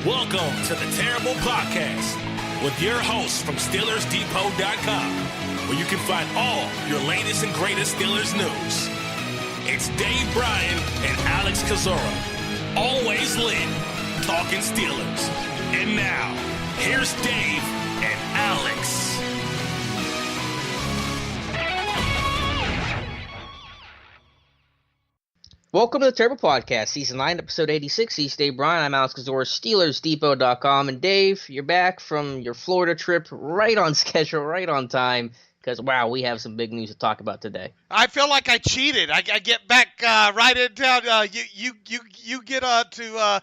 Welcome to the Terrible Podcast with your hosts from SteelersDepot.com, where you can find all your latest and greatest Steelers news. It's Dave Bryan and Alex Kozora, always lit, talking Steelers. And now, here's Dave and Alex. Welcome to the Terrible Podcast, Season 9, Episode 86. He's Dave Bryan. I'm Alex Kozora, SteelersDepot.com. And Dave, you're back from your Florida trip right on schedule, right on time, because, wow, we have some big news to talk about today. I feel like I cheated. I get back right in town. You get to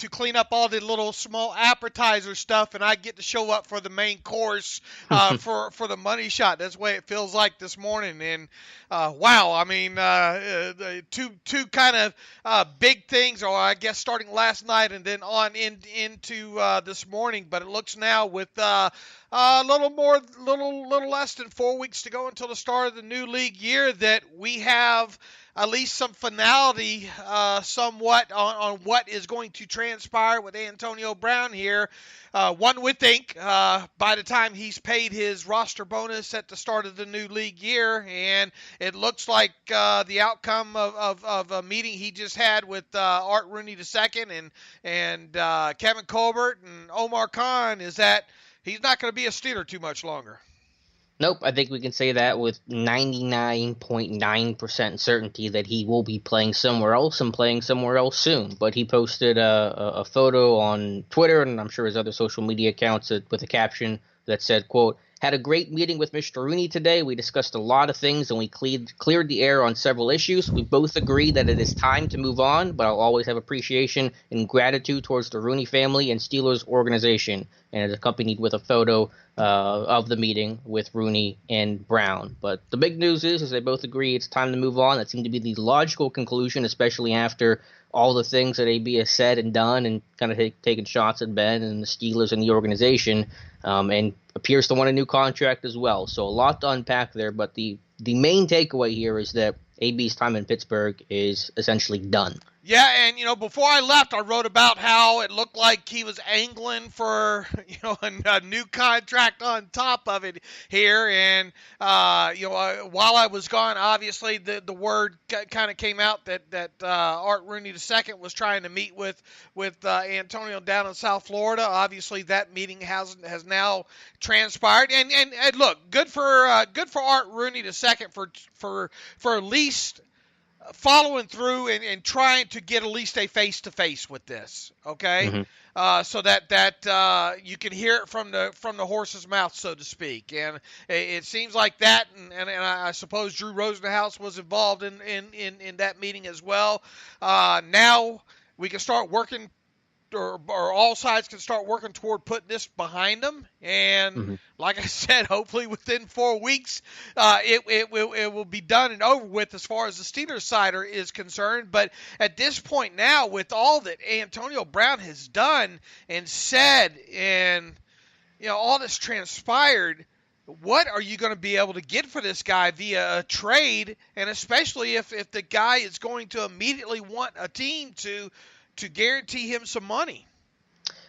clean up all the little small appetizer stuff, and I get to show up for the main course for the money shot. That's the way it feels like this morning. And wow, I mean, two kind of big things, or I guess starting last night and then on into this morning. But it looks now with a little less than 4 weeks to go until the start of the new league year that we have at least some finality somewhat on what is going to transpire with Antonio Brown here. One would think by the time he's paid his roster bonus at the start of the new league year, and it looks like the outcome of a meeting he just had with Art Rooney II and Kevin Colbert and Omar Khan is that he's not going to be a Steeler too much longer. Nope, I think we can say that with 99.9% certainty that he will be playing somewhere else and playing somewhere else soon. But he posted a photo on Twitter and I'm sure his other social media accounts with a caption that said, quote, "Had a great meeting with Mr. Rooney today. We discussed a lot of things and we cleared the air on several issues. We both agree that it is time to move on, but I'll always have appreciation and gratitude towards the Rooney family and Steelers organization." And it's accompanied with a photo of the meeting with Rooney and Brown. But the big news is they both agree it's time to move on. That seemed to be the logical conclusion, especially after all the things that AB has said and done and kind of taken shots at Ben and the Steelers and the organization, and appears to want a new contract as well. So a lot to unpack there, but the main takeaway here is that AB's time in Pittsburgh is essentially done. Yeah, and, before I left, I wrote about how it looked like he was angling for, a new contract on top of it here. And, while I was gone, obviously the word kind of came out that Art Rooney II was trying to meet with Antonio down in South Florida. Obviously, that meeting has now transpired. And look, good for Art Rooney II for at least following through and trying to get at least a face-to-face with this, okay? Mm-hmm. So that you can hear it from the horse's mouth, so to speak. And it seems like that, and I suppose Drew Rosenhaus was involved in that meeting as well. Now we can start working, or all sides can start working toward putting this behind them. And like I said, hopefully within 4 weeks, it will be done and over with as far as the Steelers side is concerned. But at this point now, with all that Antonio Brown has done and said, and all that's transpired, what are you going to be able to get for this guy via a trade? And especially if the guy is going to immediately want a team to guarantee him some money.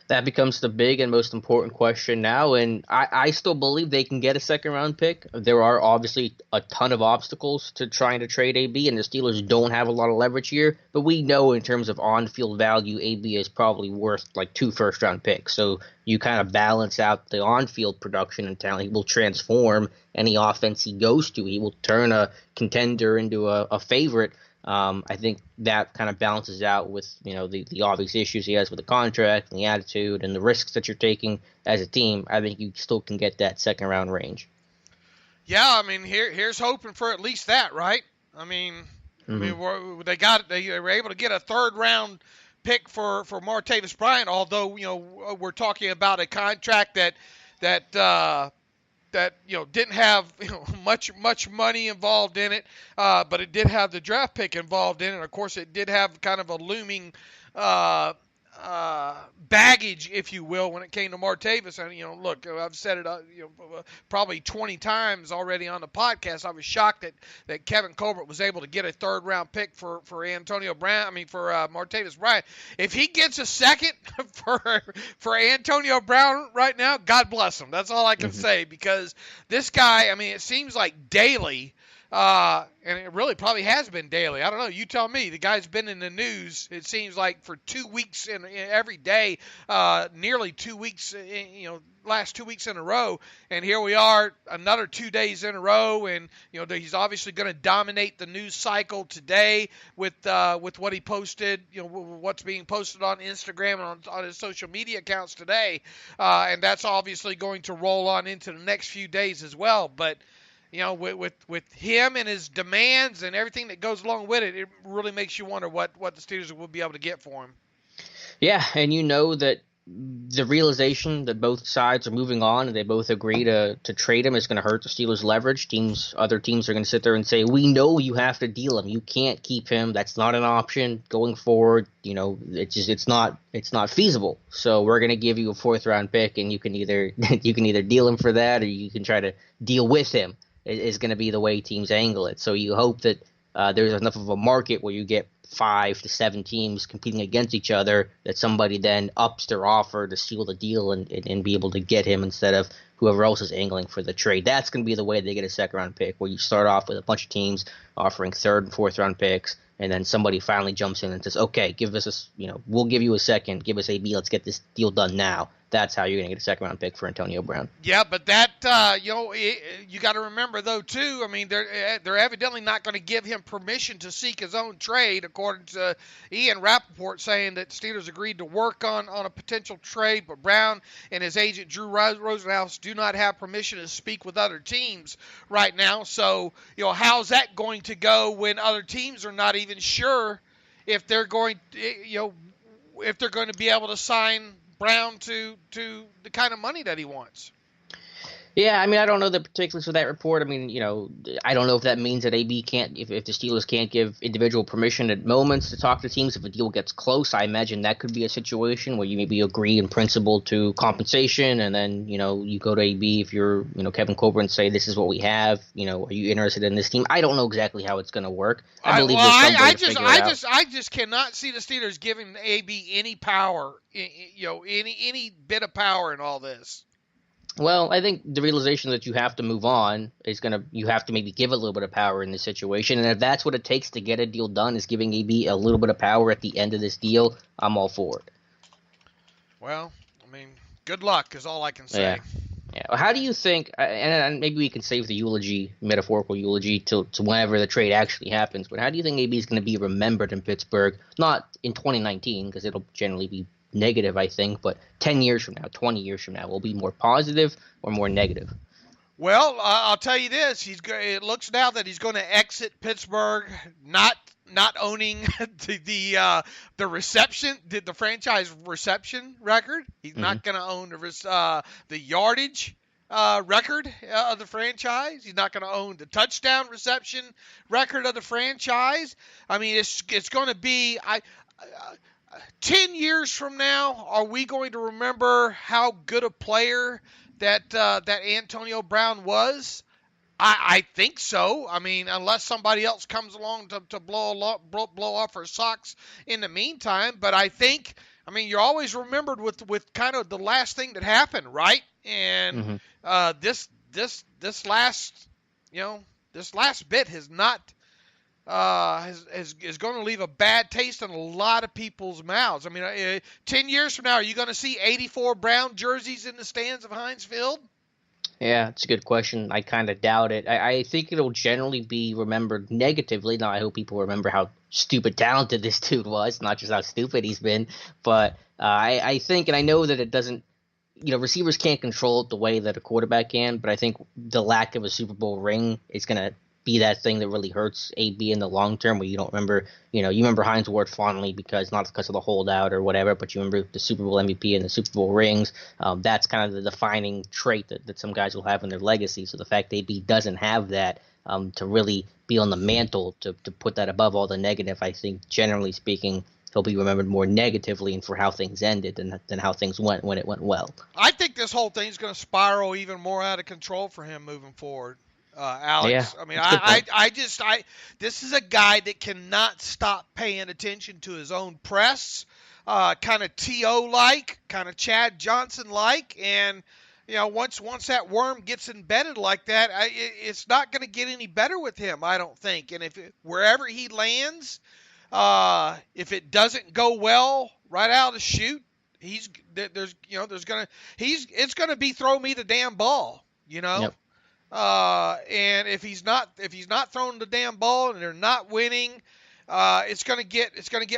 That becomes the big and most important question now, and I still believe they can get a second-round pick. There are obviously a ton of obstacles to trying to trade AB, and the Steelers don't have a lot of leverage here, but we know in terms of on-field value, AB is probably worth like 2 first-round picks, so you kind of balance out the on-field production and talent. He will transform any offense he goes to. He will turn a contender into a favorite. I think that kind of balances out with, the obvious issues he has with the contract and the attitude and the risks that you're taking as a team. I think you still can get that second round range. Yeah, I mean, here's hoping for at least that, right? I mean, they were able to get a third round pick for Martavis Bryant, although, we're talking about a contract that didn't have much money involved in it, but it did have the draft pick involved in it. Of course, it did have kind of a looming baggage, if you will, when it came to Martavis. And look, I've said it, probably 20 times already on the podcast. I was shocked that Kevin Colbert was able to get a third-round pick for Antonio Brown. For Martavis Bryant. If he gets a second for Antonio Brown right now, God bless him. That's all I can say, because this guy, it seems like daily. And it really probably has been daily. I don't know. You tell me. The guy's been in the news, it seems like, for 2 weeks in every day, nearly 2 weeks, last 2 weeks in a row. And here we are, another 2 days in a row. And, he's obviously going to dominate the news cycle today with what he posted, what's being posted on Instagram and on his social media accounts today. And that's obviously going to roll on into the next few days as well. But, with him and his demands and everything that goes along with it, it really makes you wonder what the Steelers will be able to get for him. Yeah, and that the realization that both sides are moving on and they both agree to trade him is going to hurt the Steelers' leverage. Other teams are going to sit there and say, we know you have to deal him. You can't keep him. That's not an option going forward. It's not feasible. So we're going to give you a 4th-round pick, and you can either deal him for that, or you can try to deal with him. Is going to be the way teams angle it. So you hope that there's enough of a market where you get 5 to 7 teams competing against each other that somebody then ups their offer to seal the deal and be able to get him instead of whoever else is angling for the trade. That's going to be the way they get a 2nd-round pick, where you start off with a bunch of teams offering 3rd and 4th-round picks, and then somebody finally jumps in and says, okay, give us we'll give you a second, give us AB, let's get this deal done now. That's how you're going to get a 2nd-round pick for Antonio Brown. Yeah, but that, you got to remember, though, too, they're evidently not going to give him permission to seek his own trade, according to Ian Rappaport, saying that Steelers agreed to work on a potential trade, but Brown and his agent, Drew Rosenhaus, do not have permission to speak with other teams right now. So, how's that going to go when other teams are not even sure if they're going, if they're going to be able to sign Brown to the kind of money that he wants? Yeah, I don't know the particulars of that report. I don't know if that means that AB can't, if the Steelers can't give individual permission at moments to talk to teams if a deal gets close. I imagine that could be a situation where you maybe agree in principle to compensation, and then, you go to AB if you're, Kevin Colbert, and say, this is what we have. Are you interested in this team? I don't know exactly how it's going to work. I just cannot see the Steelers giving AB any power, any bit of power in all this. Well, I think the realization that you have to move on you have to maybe give a little bit of power in this situation. And if that's what it takes to get a deal done, is giving AB a little bit of power at the end of this deal, I'm all for it. Well, good luck is all I can say. Yeah. Well, how do you think, and maybe we can save the metaphorical eulogy to whenever the trade actually happens, but how do you think AB is going to be remembered in Pittsburgh? Not in 2019, because it'll generally be negative, I think, but 10 years from now, 20 years from now, will be more positive or more negative? Well, I'll tell you this: it looks now that he's going to exit Pittsburgh, not owning the reception, the franchise reception record. He's not going to own the yardage record of the franchise. He's not going to own the touchdown reception record of the franchise. It's going to be 10 years from now, are we going to remember how good a player that Antonio Brown was? I think so. Unless somebody else comes along to blow off her socks in the meantime. But I think, you're always remembered with kind of the last thing that happened, right? And this last bit has not. Is going to leave a bad taste in a lot of people's mouths. 10 years from now, are you going to see 84 Brown jerseys in the stands of Heinz Field? Yeah, it's a good question. I kind of doubt it. I think it'll generally be remembered negatively. Now, I hope people remember how stupid talented this dude was, not just how stupid he's been. But I think, and I know that it doesn't, receivers can't control it the way that a quarterback can, but I think the lack of a Super Bowl ring is going to be that thing that really hurts AB in the long term, where you don't remember, you remember Hines Ward fondly not because of the holdout or whatever, but you remember the Super Bowl MVP and the Super Bowl rings. That's kind of the defining trait that some guys will have in their legacy. So the fact AB doesn't have that to really be on the mantle to put that above all the negative, I think, generally speaking, he'll be remembered more negatively and for how things ended than how things went when it went well. I think this whole thing's going to spiral even more out of control for him moving forward, Alex. Yeah, I mean, that's a good point. this is a guy that cannot stop paying attention to his own press, kind of T.O. like, kind of Chad Johnson like, and once that worm gets embedded like that, it's not going to get any better with him, I don't think. And wherever he lands, if it doesn't go well right out of the chute, it's gonna be throw me the damn ball, Yep. and if he's not throwing the damn ball and they're not winning, it's gonna get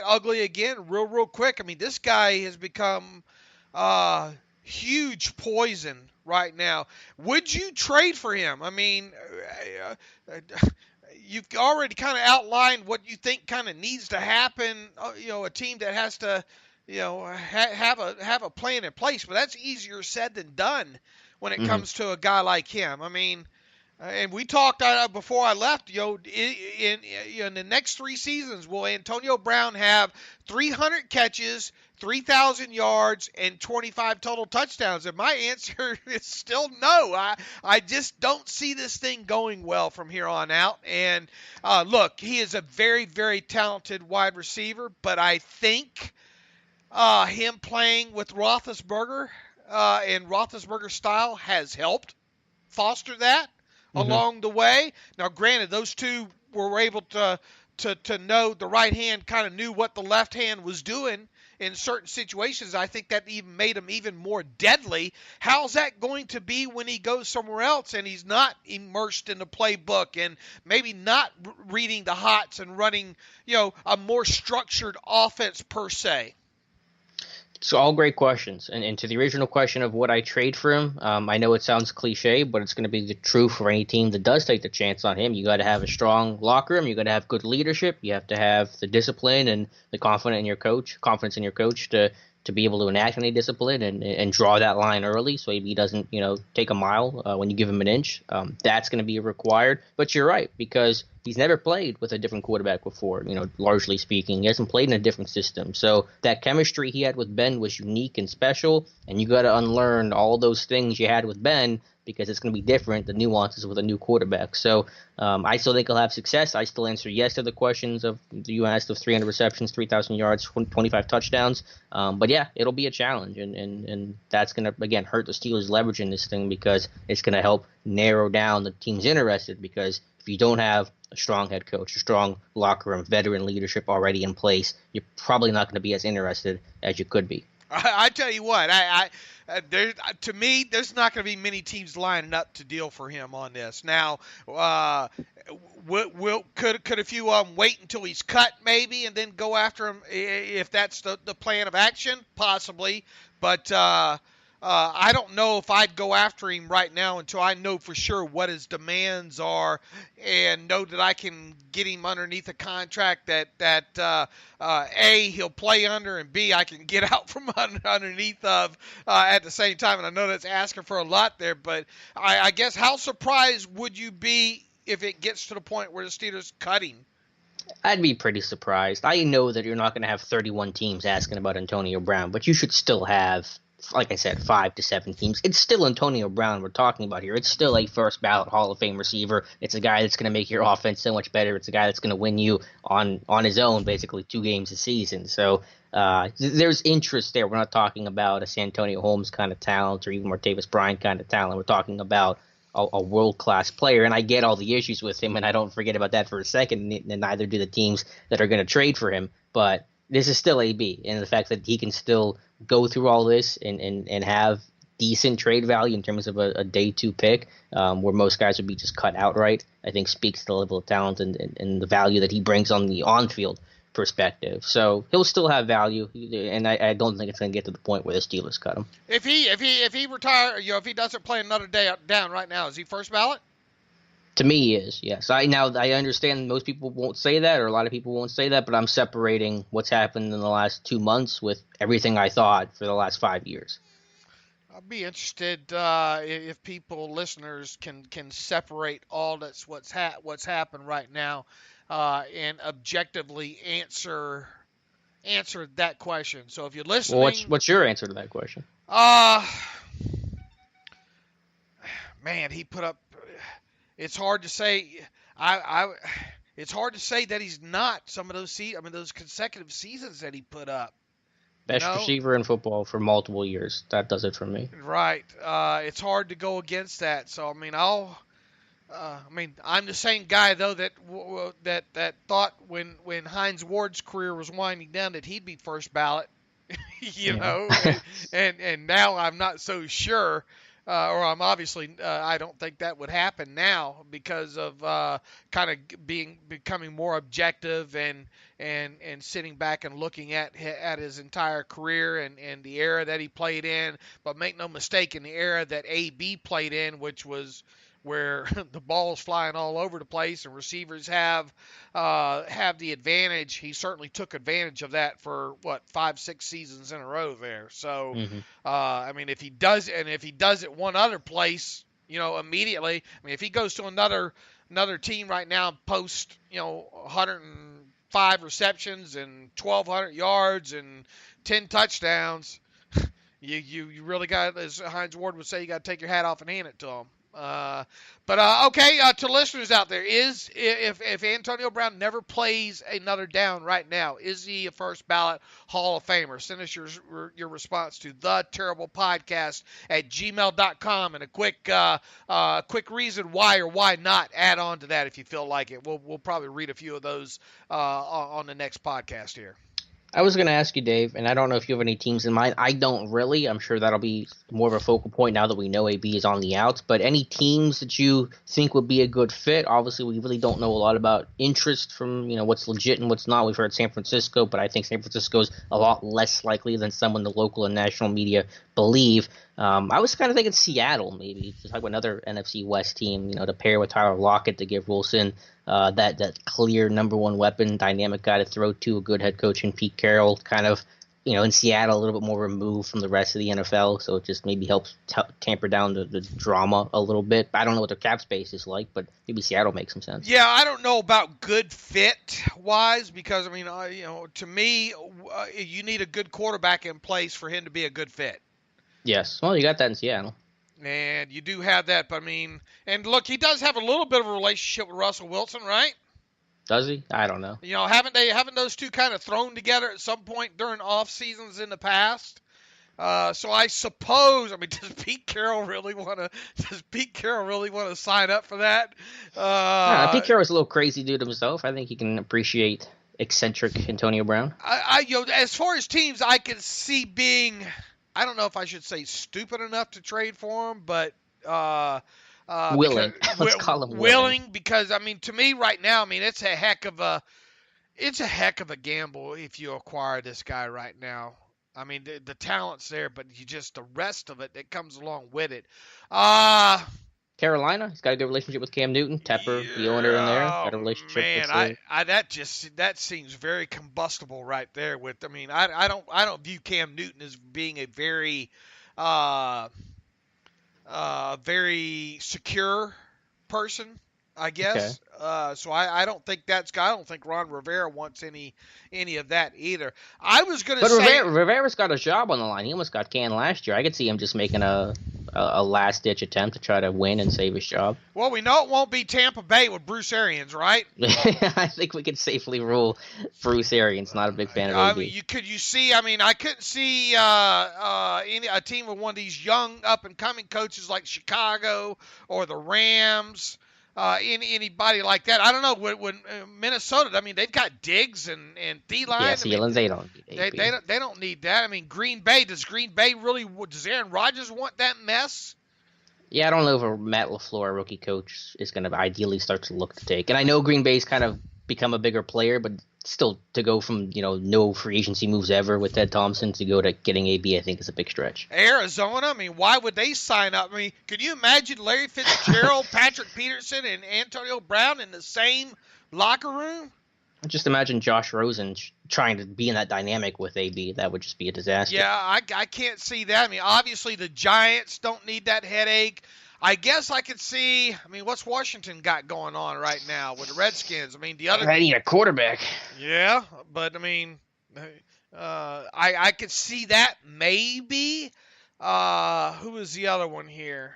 ugly again real quick. I mean, this guy has become huge poison right now. Would you trade for him? I mean, you've already kind of outlined what you think kind of needs to happen. A team that has to, have a plan in place, but that's easier said than done when it comes to a guy like him. I mean, and we talked before I left. In the next 3 seasons, will Antonio Brown have 300 catches, 3,000 yards, and 25 total touchdowns? And my answer is still no. I just don't see this thing going well from here on out. And look, he is a very, very talented wide receiver, but I think him playing with Roethlisberger and Roethlisberger's style has helped foster that along the way. Now, granted, those two were able to know the right hand kind of knew what the left hand was doing in certain situations. I think that even made him even more deadly. How's that going to be when he goes somewhere else and he's not immersed in the playbook and maybe not reading the hots and running, a more structured offense per se? So all great questions. And to the original question of would I trade for him, I know it sounds cliche, but it's going to be the truth for any team that does take the chance on him. You got to have a strong locker room. You got to have good leadership. You have to have the discipline and the confidence in your coach to be able to enact any discipline and draw that line early so he doesn't, take a mile when you give him an inch. That's going to be required. But you're right, because he's never played with a different quarterback before, largely speaking. He hasn't played in a different system. So that chemistry he had with Ben was unique and special, and you got to unlearn all those things you had with Ben because it's going to be different, the nuances with a new quarterback. So I still think he'll have success. I still answer yes to the questions of you asked of 300 receptions, 3,000 yards, 25 touchdowns. But yeah, it'll be a challenge, and that's going to, again, hurt the Steelers' leverage in this thing because it's going to help narrow down the teams interested, because if you don't have a strong head coach, a strong locker room, veteran leadership already in place, you're probably not going to be as interested as you could be. I tell you what, to me, there's not going to be many teams lining up to deal for him on this. Now, could a few of them wait until he's cut maybe and then go after him if that's the plan of action? Possibly. But I don't know if I'd go after him right now until I know for sure what his demands are and know that I can get him underneath a contract that A, he'll play under, and B, I can get out from underneath of at the same time. And I know that's asking for a lot there, but I guess how surprised would you be if it gets to the point where the Steelers cut him? I'd be pretty surprised. I know that you're not going to have 31 teams asking about Antonio Brown, but you should still have, like I said, 5 to 7 teams. It's still Antonio Brown we're talking about here. It's still a first ballot Hall of Fame receiver. It's a guy that's going to make your offense so much better. It's a guy that's going to win you on his own, basically 2 games a season. So there's interest there. We're not talking about a Santonio Holmes kind of talent or even Martavis Bryant kind of talent. We're talking about a world-class player, and I get all the issues with him, and I don't forget about that for a second, and neither do the teams that are going to trade for him. But this is still AB, and the fact that he can still go through all this and have decent trade value in terms of a day 2 pick, where most guys would be just cut outright, I think speaks to the level of talent and the value that he brings on the on-field perspective. So he'll still have value, and I don't think it's going to get to the point where the Steelers cut him. If he retires, if he doesn't play another day down right now, is he first ballot? To me, he is, yes. I understand most people won't say that, or a lot of people won't say that, but I'm separating what's happened in the last 2 months with everything I thought for the last 5 years. I'd be interested if listeners can separate all that's what's happened right now and objectively answer answer that question. So if you're listening, Well, what's your answer to that question? Man, he put up. It's hard to say. It's hard to say that he's not some of those those consecutive seasons that he put up. Best receiver in football for multiple years. That does it for me. Right. It's hard to go against that. So I'm the same guy though that thought when Hines Ward's career was winding down that he'd be first ballot. you know, and now I'm not so sure. Or I'm obviously, I don't think that would happen now because of kind of becoming more objective and sitting back and looking at his entire career and the era that he played in. But make no mistake, in the era that AB played in, which was where the ball's flying all over the place and receivers have the advantage. He certainly took advantage of that for 5-6 seasons in a row there. So, if he does it one other place, immediately, if he goes to another team right now and posts, 105 receptions and 1,200 yards and 10 touchdowns, you really got, as Hines Ward would say, you got to take your hat off and hand it to him. Okay, to listeners out there, if Antonio Brown never plays another down right now, is he a first ballot Hall of Famer? Send us your response to theterriblepodcast@gmail.com and a quick reason why or why not. Add on to that if you feel like it. We'll probably read a few of those on the next podcast here. I was going to ask you, Dave, and I don't know if you have any teams in mind. I don't really. I'm sure that'll be more of a focal point now that we know AB is on the outs. But any teams that you think would be a good fit? Obviously, we really don't know a lot about interest from what's legit and what's not. We've heard San Francisco, but I think San Francisco is a lot less likely than some in the local and national media believe. I was kind of thinking Seattle, maybe, to talk about another NFC West team, to pair with Tyler Lockett to give Wilson that clear number one weapon, dynamic guy to throw to, a good head coach in Pete Carroll, kind of, in Seattle, a little bit more removed from the rest of the NFL, so it just maybe helps tamper down the drama a little bit. I don't know what their cap space is like, but maybe Seattle makes some sense. Yeah, I don't know about good fit-wise because, to me, you need a good quarterback in place for him to be a good fit. Yes. Well, you got that in Seattle. And you do have that, but and look, he does have a little bit of a relationship with Russell Wilson, right? Does he? I don't know. Haven't those two kind of thrown together at some point during off seasons in the past? So I suppose, does Pete Carroll really want to sign up for that? Pete Carroll's a little crazy dude himself. I think he can appreciate eccentric Antonio Brown. As far as teams, I can see being, I don't know if I should say stupid enough to trade for him, but willing. Let's call him willing because to me right now, it's a heck of a gamble if you acquire this guy right now. The talent's there, but the rest of it that comes along with it. Carolina, he's got a good relationship with Cam Newton. Tepper, the owner in there, got a relationship. Man, that seems very combustible right there. I don't view Cam Newton as being a very very secure person, I guess. Okay. So I don't think I don't think Ron Rivera wants any of that either. I was going to say, but Rivera's got a job on the line. He almost got canned last year. I could see him just making a last-ditch attempt to try to win and save his job. Well, we know it won't be Tampa Bay with Bruce Arians, right? I think we can safely rule Bruce Arians. Not a big fan of AB. I couldn't see a team with one of these young up-and-coming coaches like Chicago or the Rams. Anybody like that. I don't know. When Minnesota, they've got Diggs and Thielen. Yeah, Thielen, they don't need AB. They don't need that. Green Bay, does Aaron Rodgers want that mess? Yeah, I don't know if a Matt LaFleur, rookie coach, is going to ideally start to look to take. And I know Green Bay's kind of become a bigger player, but still to go from, no free agency moves ever with Ted Thompson to go to getting AB, I think is a big stretch. Arizona, why would they sign up? Could you imagine Larry Fitzgerald, Patrick Peterson, and Antonio Brown in the same locker room? Just imagine Josh Rosen trying to be in that dynamic with AB. That would just be a disaster. Yeah, I can't see that. Obviously the Giants don't need that headache. I guess I could see, what's Washington got going on right now with the Redskins? They need a quarterback. Yeah, but, I could see that maybe. Who was the other one here?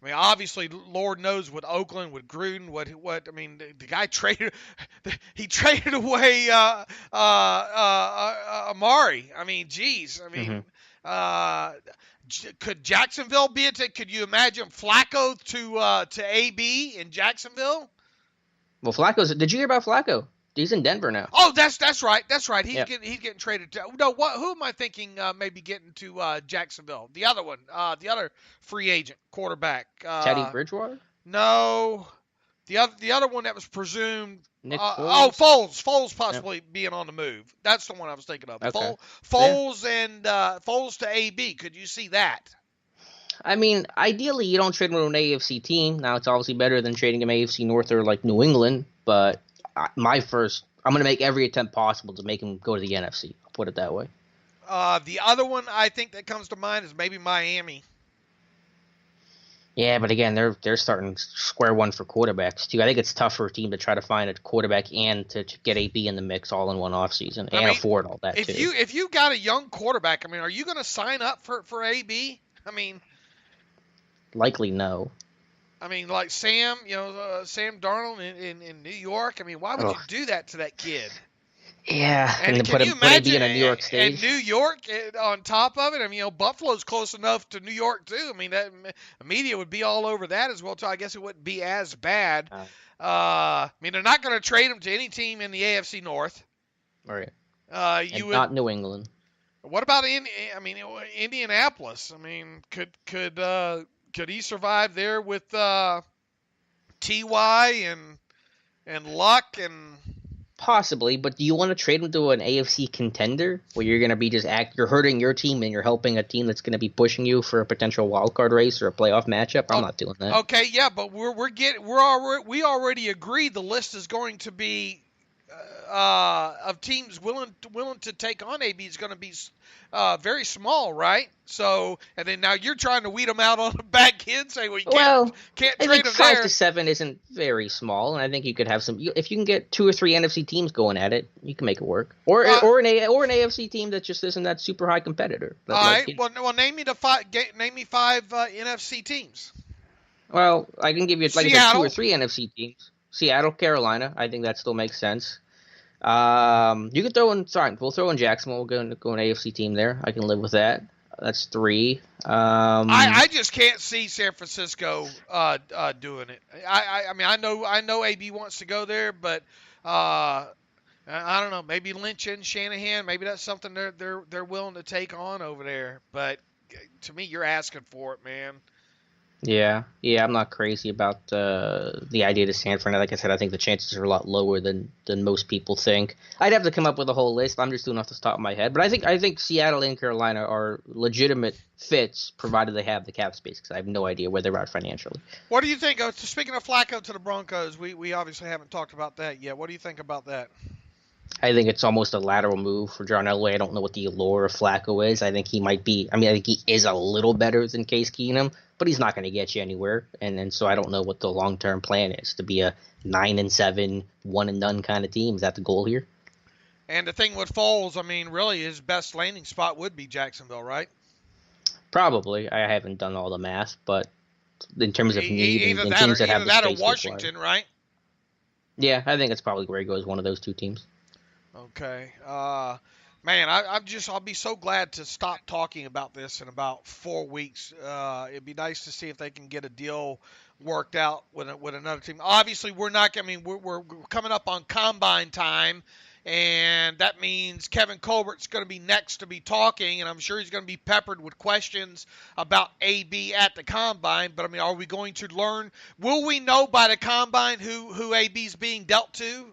I mean, obviously, Lord knows what Oakland, what Gruden, what. I mean, the guy traded, he traded away Amari. I mean, geez. I mean, uh, could Jacksonville be it? Could you imagine Flacco to AB in Jacksonville? Well, Flacco's. Did you hear about Flacco? He's in Denver now. Oh, that's right. That's right. He's Yep. getting traded. No, what? Who am I thinking? Maybe getting to Jacksonville. The other one. The other free agent quarterback. Teddy Bridgewater. No, the other one that was presumed. Nick Oh, Foles. Foles possibly being on the move. That's the one I was thinking of. Okay. Foles and Foles to AB. Could you see that? I mean, ideally, you don't trade him to an AFC team. Now, it's obviously better than trading him AFC North or like New England. But I'm going to make every attempt possible to make him go to the NFC. I'll put it that way. The other one I think that comes to mind is maybe Miami. Yeah, but again, they're starting square one for quarterbacks too. I think it's tough for a team to try to find a quarterback and to get AB in the mix all in one offseason and afford all that too. If you got a young quarterback, I mean, are you going to sign up for AB? I mean, likely no. I mean, like Sam Darnold in New York. I mean, why would you do that to that kid? Yeah, and can put you him imagine in a New York stage? And New York on top of it. I mean, Buffalo's close enough to New York too. I mean, that the media would be all over that as well too. I guess it wouldn't be as bad. I mean, they're not going to trade him to any team in the AFC North. Right. Not New England. What about Indianapolis? I mean, could he survive there with Ty and Luck and? Possibly, but do you want to trade him to an AFC contender where you're going to be you're hurting your team and you're helping a team that's going to be pushing you for a potential wild card race or a playoff matchup? I'm not doing that. Okay, yeah, but we already agreed the list is going to be of teams willing to take on AB is going to be very small, right? So, and then now you're trying to weed them out on the back end, say, well, you can't I trade think them there. 5 to 7 isn't very small, and I think you could have if you can get 2 or 3 NFC teams going at it, you can make it work. Or an AFC team that just isn't that super high competitor. All right. Well, name me 5 NFC teams. Well, I can give you like I said, 2 or 3 NFC teams. Seattle, Carolina. I think that still makes sense. You could throw in. Sorry, we'll throw in Jacksonville. We'll go an AFC team there. I can live with that. That's 3. I just can't see San Francisco doing it. I mean, I know AB wants to go there, but I don't know. Maybe Lynch and Shanahan. Maybe that's something they're willing to take on over there. But to me, you're asking for it, man. Yeah, I'm not crazy about the idea to San Fran. Like I said, I think the chances are a lot lower than most people think. I'd have to come up with a whole list. I'm just doing off the top of my head. But I think Seattle and Carolina are legitimate fits, provided they have the cap space, because I have no idea where they're at financially. What do you think? Speaking of Flacco to the Broncos, we obviously haven't talked about that yet. What do you think about that? I think it's almost a lateral move for John Elway. I don't know what the allure of Flacco is. I think he might be. I think he is a little better than Case Keenum, but he's not going to get you anywhere. And so I don't know what the long-term plan is. To be a 9-7, one-and-done kind of team. Is that the goal here? And the thing with Foles, I mean, really his best landing spot would be Jacksonville, right? Probably. I haven't done all the math, but in terms of need and teams that have the space or Washington, right? Yeah, I think it's probably where he goes, one of those 2 teams. Okay. Man, I'll be so glad to stop talking about this in about 4 weeks. It'd be nice to see if they can get a deal worked out with another team. Obviously, we're not. I mean, we're coming up on combine time, and that means Kevin Colbert's going to be next to be talking, and I'm sure he's going to be peppered with questions about AB at the combine. But I mean, are we going to learn? Will we know by the combine who AB's being dealt to?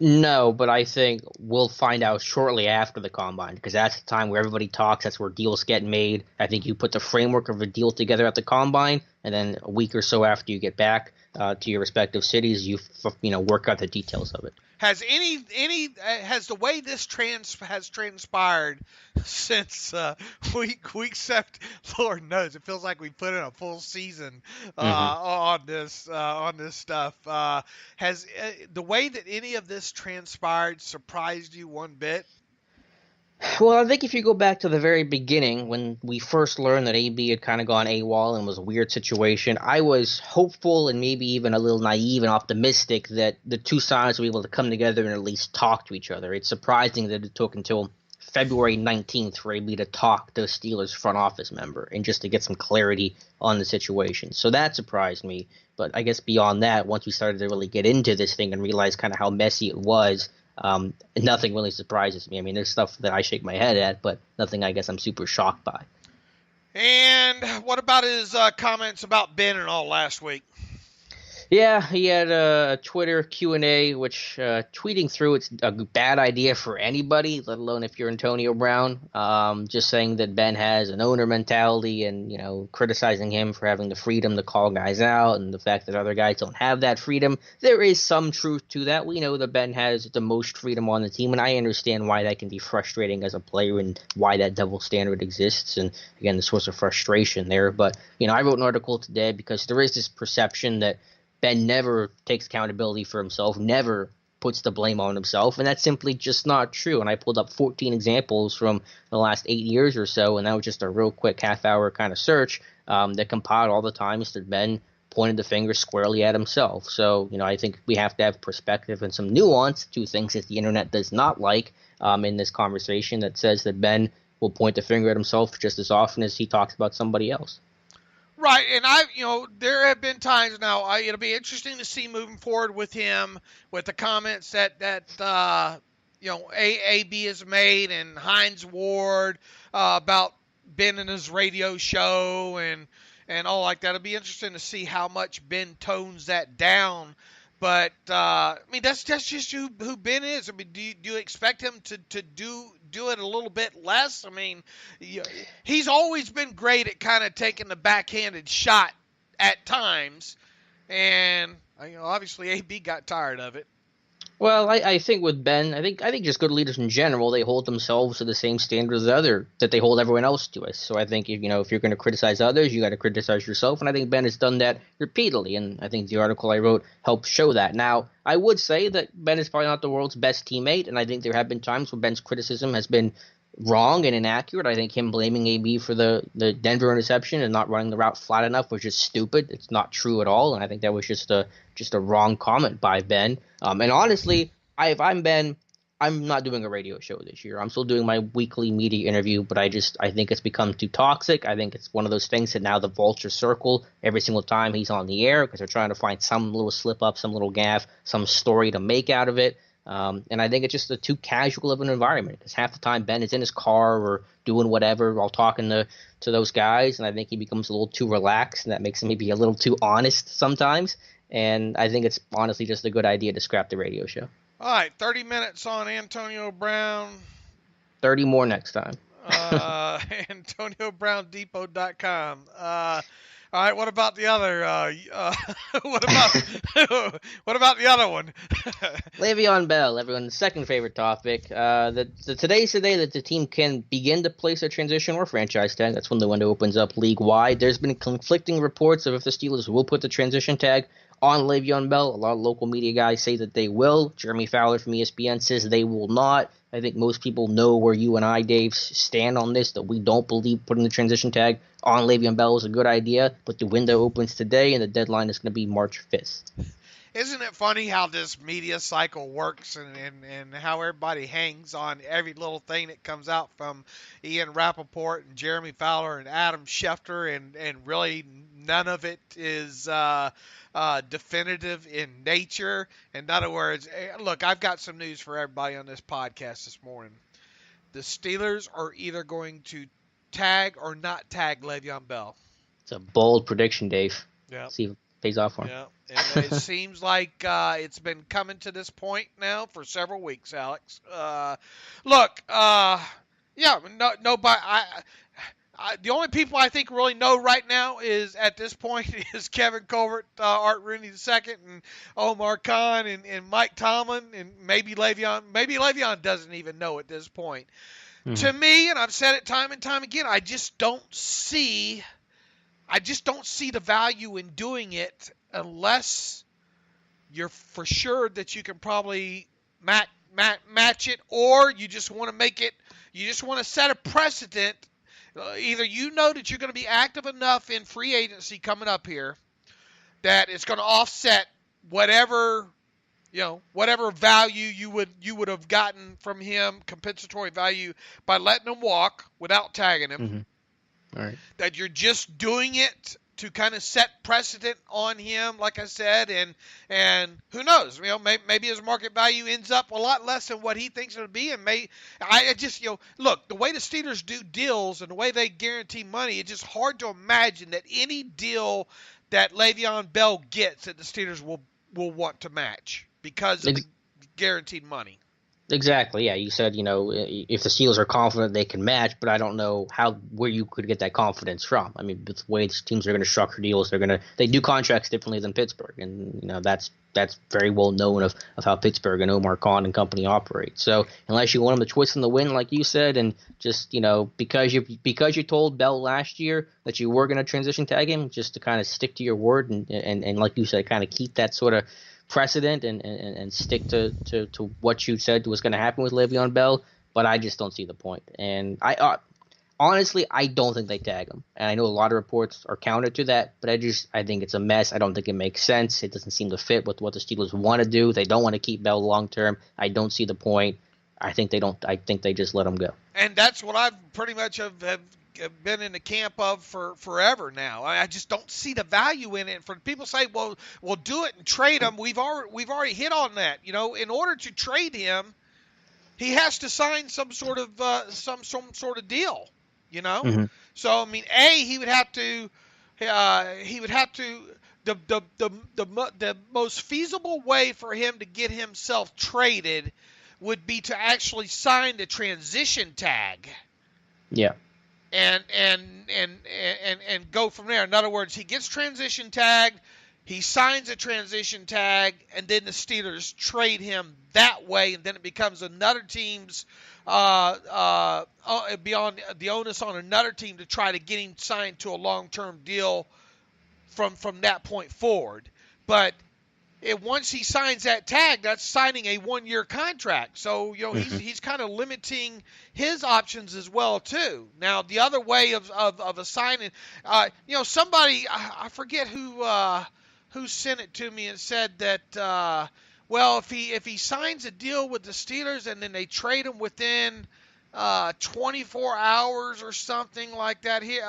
No, but I think we'll find out shortly after the combine, because that's the time where everybody talks. That's where deals get made. I think you put the framework of a deal together at the combine, and then a week or so after you get back to your respective cities, you work out the details of it. Has has the way this has transpired since week 7? Lord knows, it feels like we put in a full season on this stuff. Has the way that any of this transpired surprised you one bit? Well, I think if you go back to the very beginning, when we first learned that AB had kind of gone AWOL and was a weird situation, I was hopeful and maybe even a little naive and optimistic that the two sides were able to come together and at least talk to each other. It's surprising that it took until February 19th for AB to talk to a Steelers front office member and just to get some clarity on the situation. So that surprised me. But I guess beyond that, once we started to really get into this thing and realize kind of how messy it was, nothing really surprises me. I mean, there's stuff that I shake my head at, but nothing I guess I'm super shocked by. And what about his comments about Ben and all last week? Yeah, he had a Twitter Q&A, which tweeting through it's a bad idea for anybody, let alone if you're Antonio Brown. Just saying that Ben has an owner mentality and, criticizing him for having the freedom to call guys out and the fact that other guys don't have that freedom. There is some truth to that. We know that Ben has the most freedom on the team, and I understand why that can be frustrating as a player and why that double standard exists. And, again, the source of frustration there. But, I wrote an article today because there is this perception that Ben never takes accountability for himself, never puts the blame on himself, and that's simply just not true. And I pulled up 14 examples from the last 8 years or so, and that was just a real quick half-hour kind of search that compiled all the times that Ben pointed the finger squarely at himself. So, I think we have to have perspective and some nuance to things that the internet does not like in this conversation that says that Ben will point the finger at himself just as often as he talks about somebody else. Right, and there have been times now. It'll be interesting to see moving forward with him, with the comments that AB has made and Hines Ward about Ben and his radio show and all like that. It'll be interesting to see how much Ben tones that down. But that's just who Ben is. I mean, do you expect him to do it a little bit less? I mean, he's always been great at kind of taking the backhanded shot at times, and obviously AB got tired of it. Well, I think with Ben, I think just good leaders in general, they hold themselves to the same standard as that they hold everyone else to. So I think if you're going to criticize others, you got to criticize yourself, and I think Ben has done that repeatedly, and I think the article I wrote helps show that. Now, I would say that Ben is probably not the world's best teammate, and I think there have been times when Ben's criticism has been wrong and inaccurate. I think him blaming AB for the Denver interception and not running the route flat enough was just stupid. It's not true at all, and I think that was just a wrong comment by Ben. And honestly, if I'm Ben, I'm not doing a radio show this year. I'm still doing my weekly media interview, but I think it's become too toxic. I think it's one of those things that now the vultures circle every single time he's on the air because they're trying to find some little slip up, some little gaffe, some story to make out of it. And I think it's just too casual of an environment because half the time Ben is in his car or doing whatever while talking to those guys, and I think he becomes a little too relaxed, and that makes him maybe a little too honest sometimes. And I think it's honestly just a good idea to scrap the radio show. All right, 30 minutes on Antonio Brown. 30 more next time. AntonioBrownDepot.com. All right, what about the other? What about the other one? Le'Veon Bell, everyone's second favorite topic. Today's the day that the team can begin to place a transition or franchise tag. That's when the window opens up league-wide. There's been conflicting reports of if the Steelers will put the transition tag on Le'Veon Bell. A lot of local media guys say that they will. Jeremy Fowler from ESPN says they will not. I think most people know where you and I, Dave, stand on this, that we don't believe putting the transition tag on Le'Veon Bell is a good idea, but the window opens today, and the deadline is going to be March 5th. Isn't it funny how this media cycle works and how everybody hangs on every little thing that comes out from Ian Rappaport and Jeremy Fowler and Adam Schefter, and really none of it is definitive in nature. In other words, look, I've got some news for everybody on this podcast this morning. The Steelers are either going to tag or not tag Le'Veon Bell. It's a bold prediction, Dave. Yeah. See if it pays off for him. Yeah, and it seems like it's been coming to this point now for several weeks, Alex. Look, nobody. The only people I think really know right now is at this point is Kevin Colbert, Art Rooney II, and Omar Khan and Mike Tomlin, and maybe Le'Veon. Maybe Le'Veon doesn't even know at this point. Mm-hmm. To me, and I've said it time and time again, I just don't see the value in doing it unless you're for sure that you can probably match it, or you just want to make it, You just want to set a precedent. Either you know that you're going to be active enough in free agency coming up here that it's going to offset whatever whatever value you would have gotten from him, compensatory value, by letting him walk without tagging him. Mm-hmm. All right. That you're just doing it to kind of set precedent on him, like I said, and who knows? Maybe his market value ends up a lot less than what he thinks it'll be, and look, the way the Steelers do deals and the way they guarantee money, it's just hard to imagine that any deal that Le'Veon Bell gets that the Steelers will want to match because of the guaranteed money. Exactly. Yeah, you said if the Steelers are confident they can match, but I don't know where you could get that confidence from. I mean, the way these teams are going to structure deals, they do contracts differently than Pittsburgh, and that's very well known of how Pittsburgh and Omar Khan and company operate. So unless you want them to twist in the wind, like you said, and just because you told Bell last year that you were going to transition tag him, just to kind of stick to your word and like you said, kind of keep that sort of precedent and stick to what you said was going to happen with Le'Veon Bell, but I just don't see the point. And I honestly, I don't think they tag him. And I know a lot of reports are counter to that, but I think it's a mess. I don't think it makes sense. It doesn't seem to fit with what the Steelers want to do. They don't want to keep Bell long term. I don't see the point. I think they don't. I think they just let him go. And that's what I've pretty much have been in the camp of for forever now. I just don't see the value in it. And for people say, well, we'll do it and trade him. We've already hit on that. In order to trade him, he has to sign some sort of deal. Mm-hmm. So I mean, he would have to. The most feasible way for him to get himself traded would be to actually sign the transition tag. Yeah. And go from there. In other words, he gets transition tagged, he signs a transition tag, and then the Steelers trade him that way, and then it becomes another team's beyond the onus on another team to try to get him signed to a long-term deal from that point forward. But once he signs that tag, that's signing a one-year contract. So, he's kind of limiting his options as well, too. Now, the other way of assigning, somebody, I forget who sent it to me and said that, if he signs a deal with the Steelers and then they trade him within 24 hours or something like that here.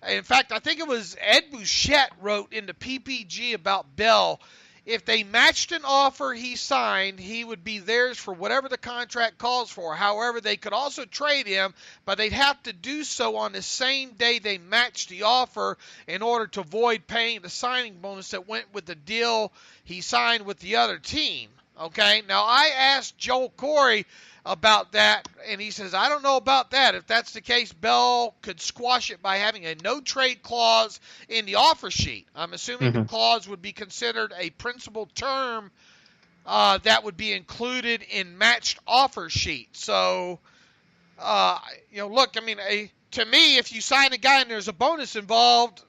In fact, I think it was Ed Bouchette wrote in the PPG about Bell. If they matched an offer he signed, he would be theirs for whatever the contract calls for. However, they could also trade him, but they'd have to do so on the same day they matched the offer in order to avoid paying the signing bonus that went with the deal he signed with the other team. Okay, now I asked Joel Corey about that, and he says, I don't know about that. If that's the case, Bell could squash it by having a no-trade clause in the offer sheet. I'm assuming the clause would be considered a principal term that would be included in matched offer sheet. So, look, I mean, to me, if you sign a guy and there's a bonus involved,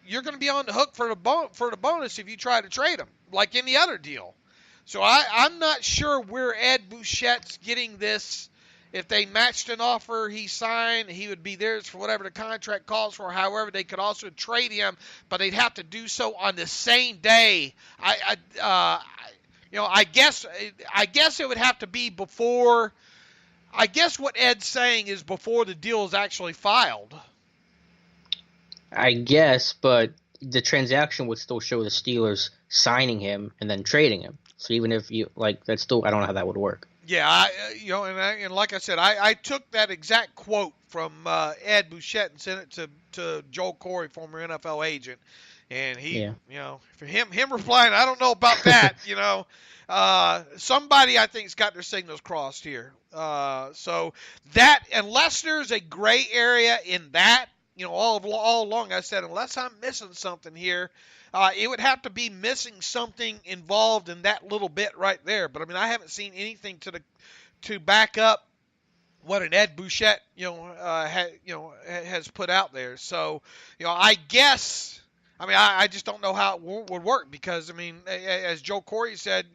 you're going to be on the hook for the bonus if you try to trade him, like any other deal. So I'm not sure where Ed Bouchette's getting this. If they matched an offer he signed, he would be theirs for whatever the contract calls for. However, they could also trade him, but they'd have to do so on the same day. I guess it would have to be before. I guess what Ed's saying is before the deal is actually filed. I guess, but the transaction would still show the Steelers signing him and then trading him. So even if that's still, I don't know how that would work. Yeah, and like I said, I took that exact quote from Ed Bouchette and sent it to Joel Corey, former NFL agent, and he, for him replying, I don't know about that, somebody I think's got their signals crossed here. So that, unless there's a gray area in that, all along I said, unless I'm missing something here. It would have to be missing something involved in that little bit right there. But I mean, I haven't seen anything to back up what an Ed Bouchette has put out there. So I guess. I mean, I just don't know how it would work because I mean, as Joe Corey said,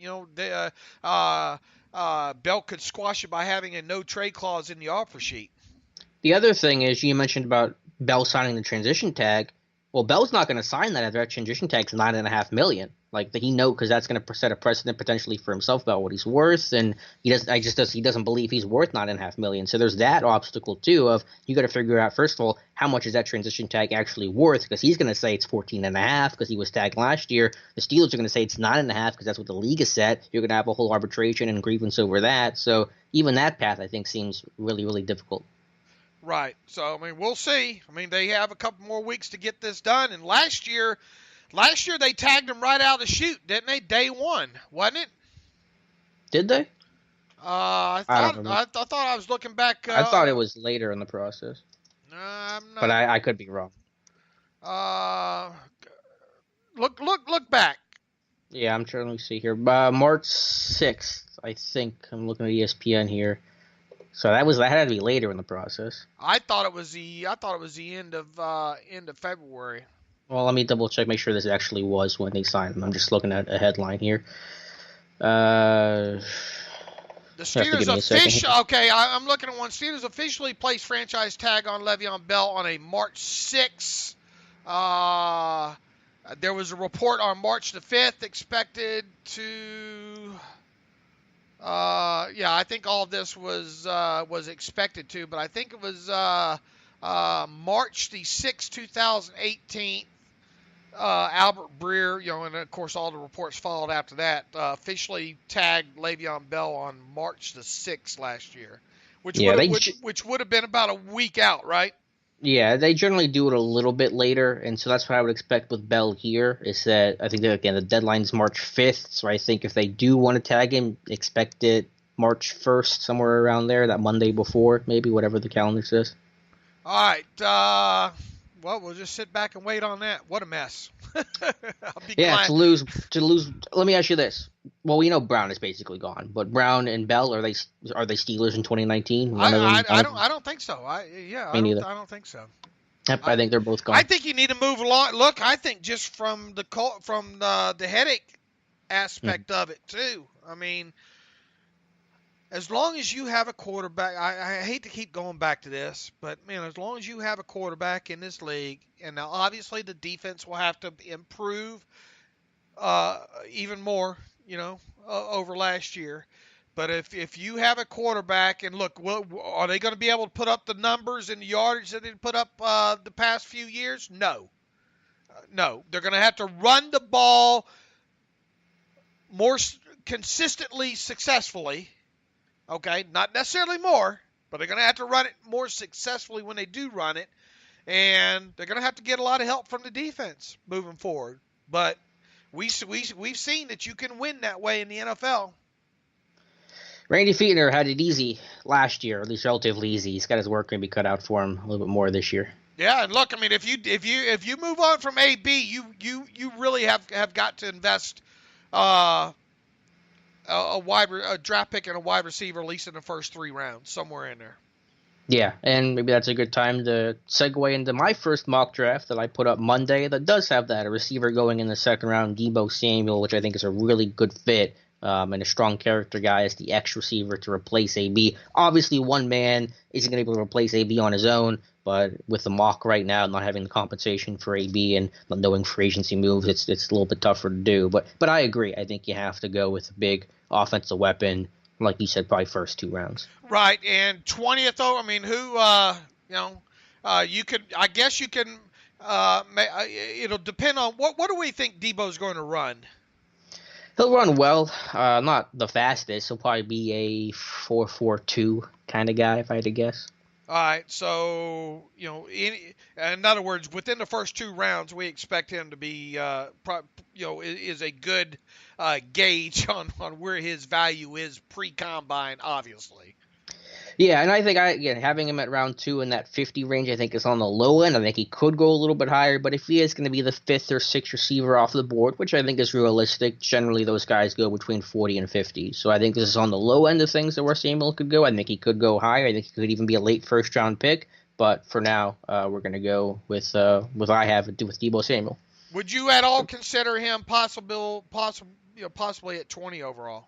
Bell could squash it by having a no trade clause in the offer sheet. The other thing is you mentioned about Bell signing the transition tag. Well, Bell's not going to sign that if that transition tag's $9.5 million. Like he know because that's going to set a precedent potentially for himself about what he's worth, and he doesn't believe he's worth $9.5 million. So there's that obstacle too of you got to figure out first of all how much is that transition tag actually worth because he's going to say it's 14.5 because he was tagged last year. The Steelers are going to say it's 9.5 because that's what the league has set. You're going to have a whole arbitration and grievance over that. So even that path I think seems really really difficult. Right. So, I mean, we'll see. I mean, they have a couple more weeks to get this done. And last year they tagged him right out of the chute, didn't they? Day one, wasn't it? Did they? I don't remember. thought I was looking back. I thought it was later in the process. I'm not. But I could be wrong. Look back. Yeah, I'm trying to see here. March 6th, I think. I'm looking at ESPN here. So that had to be later in the process. I thought it was the end of February. Well, let me double check, make sure this actually was when they signed them. I'm just looking at a headline here. The Steelers officially. Okay, I'm looking at one. Steelers officially placed franchise tag on Le'Veon Bell on a March 6th. There was a report on March the 5th expected to. I think all of this was expected to, but I think it was March the 6th, 2018. Albert Breer, and of course all the reports followed after that, officially tagged Le'Veon Bell on March the 6th last year, which would have been about a week out, right? Yeah, they generally do it a little bit later, and so that's what I would expect with Bell here, is that I think that, again, the deadline's March 5th, so I think if they do want to tag him, expect it March 1st, somewhere around there, that Monday before, maybe, whatever the calendar says. All right, well, we'll just sit back and wait on that. What a mess. To lose. Let me ask you this. Well, we know Brown is basically gone, but Brown and Bell, are they Steelers in 2019? I don't think so. I don't think so. Yep, I think they're both gone. I think you need to move along. Look, I think just from the headache aspect of it too. I mean, as long as you have a quarterback, I hate to keep going back to this, but, man, as long as you have a quarterback in this league, and now obviously the defense will have to improve even more, over last year. But if you have a quarterback, and look, are they going to be able to put up the numbers and the yardage that they put up the past few years? No. No. They're going to have to run the ball more consistently, successfully. Okay, not necessarily more, but they're going to have to run it more successfully when they do run it, and they're going to have to get a lot of help from the defense moving forward. But we've seen that you can win that way in the NFL. Randy Fichtner had it easy last year, at least relatively easy. He's got his work maybe cut out for him a little bit more this year. Yeah, and look, I mean, if you move on from AB, you really have got to invest a draft pick and a wide receiver, at least in the first 3 rounds, somewhere in there. Yeah, and maybe that's a good time to segue into my first mock draft that I put up Monday that does have that, a receiver going in the second round, Deebo Samuel, which I think is a really good fit, and a strong character guy as the X receiver to replace AB. Obviously, one man isn't going to be able to replace AB on his own, but with the mock right now, not having the compensation for AB and not knowing free agency moves, it's a little bit tougher to do. But I agree. I think you have to go with a big offensive weapon, like you said, probably first 2 rounds. Right, and 20th, though, I mean, who, you could, I guess you can, it'll depend on, what do we think Deebo's going to run? He'll run well, not the fastest. He'll probably be a 4.42 kind of guy, if I had to guess. All right, so, in other words, within the first 2 rounds, we expect him to be, is a good gauge on where his value is pre-combine, obviously. Yeah, and I think, having him at round 2 in that 50 range, I think is on the low end. I think he could go a little bit higher, but if he is going to be the 5th or 6th receiver off the board, which I think is realistic, generally those guys go between 40 and 50. So I think this is on the low end of things that where Samuel could go. I think he could go higher. I think he could even be a late first-round pick. But for now, we're going to go with I have to do with Deebo Samuel. Would you at all consider him possibly at 20 overall?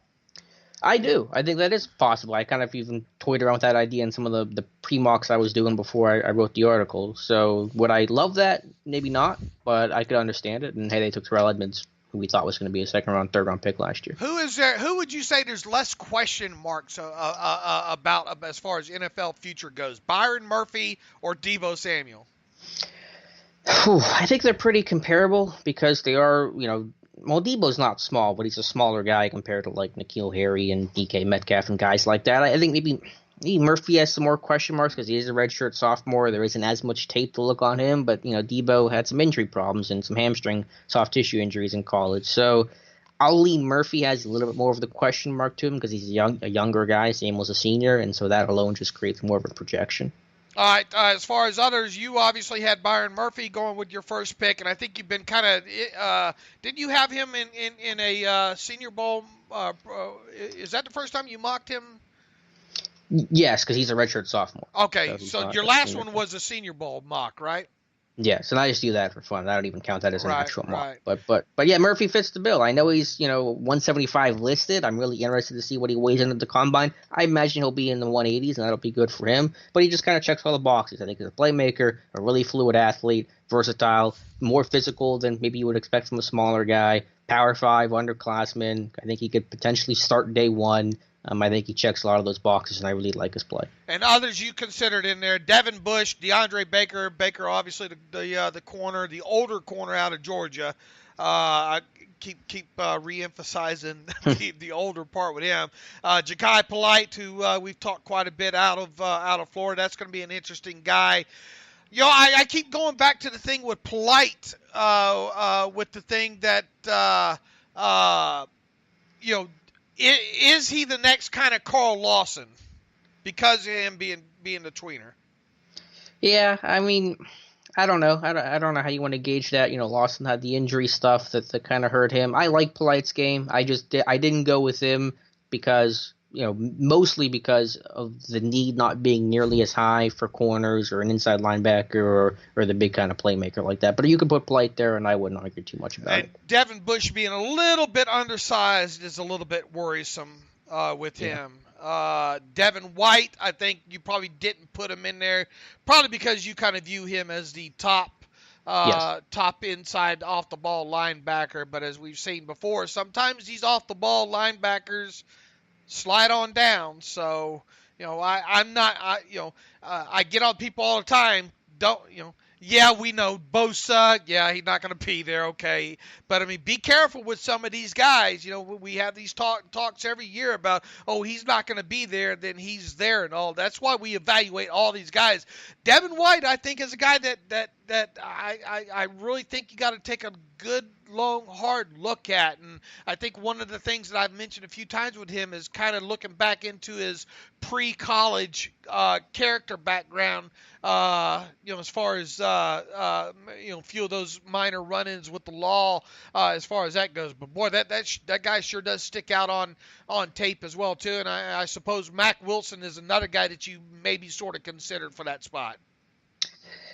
I do. I think that is possible. I kind of even toyed around with that idea in some of the pre-mocks I was doing before I wrote the article. So would I love that? Maybe not, but I could understand it. And hey, they took Terrell Edmonds, who we thought was going to be a second-round, third-round pick last year. Who is there? Who would you say there's less question marks about as far as NFL future goes? Byron Murphy or Deebo Samuel? I think they're pretty comparable because they are, well, Debo's not small, but he's a smaller guy compared to like N'Keal Harry and DK Metcalf and guys like that. I think maybe Murphy has some more question marks because he is a redshirt sophomore. There isn't as much tape to look on him, but Debo had some injury problems and some hamstring soft tissue injuries in college. So I'll lean Murphy has a little bit more of the question mark to him because he's a younger guy, same as a senior, and so that alone just creates more of a projection. All right. As far as others, you obviously had Byron Murphy going with your first pick, and I think you've been kind of. Didn't you have him in a Senior Bowl? Is that the first time you mocked him? Yes, because he's a redshirt sophomore. Okay, so your last one was a Senior Bowl mock, right? Yes, and I just do that for fun. I don't even count that as an actual mock. Right. But yeah, Murphy fits the bill. I know he's 175 listed. I'm really interested to see what he weighs into the combine. I imagine he'll be in the 180s, and that'll be good for him. But he just kind of checks all the boxes. I think he's a playmaker, a really fluid athlete, versatile, more physical than maybe you would expect from a smaller guy. Power 5, underclassman. I think he could potentially start day one. I think he checks a lot of those boxes, and I really like his play. And others you considered in there: Devin Bush, DeAndre Baker. Baker, obviously the corner, the older corner out of Georgia. I keep re-emphasizing the older part with him. Ja'Kai Polite, who we've talked quite a bit out of Florida. That's going to be an interesting guy. I keep going back to the thing with Polite, with the thing that is he the next kind of Carl Lawson because of him being the tweener? Yeah, I mean, I don't know. I don't know how you want to gauge that. Lawson had the injury stuff that kind of hurt him. I like Polite's game. I didn't go with him because mostly because of the need not being nearly as high for corners or an inside linebacker or the big kind of playmaker like that. But you could put Polite there, and I wouldn't argue too much about it. Devin Bush being a little bit undersized is a little bit worrisome with him. Devin White, I think you probably didn't put him in there, probably because you kind of view him as the top inside off the ball linebacker. But as we've seen before, sometimes these off the ball linebackers slide on down. So, I get on people all the time. Yeah, we know Bosa. Yeah, he's not going to be there. Okay. But, be careful with some of these guys. We have these talks every year about, he's not going to be there, then he's there and all. That's why we evaluate all these guys. Devin White, I think, is a guy that I really think you got to take a good, long, hard look at. And I think one of the things that I've mentioned a few times with him is kind of looking back into his pre-college character background, as far as, a few of those minor run-ins with the law, as far as that goes. But boy, that guy sure does stick out on tape as well, too. And I suppose Mack Wilson is another guy that you maybe sort of considered for that spot.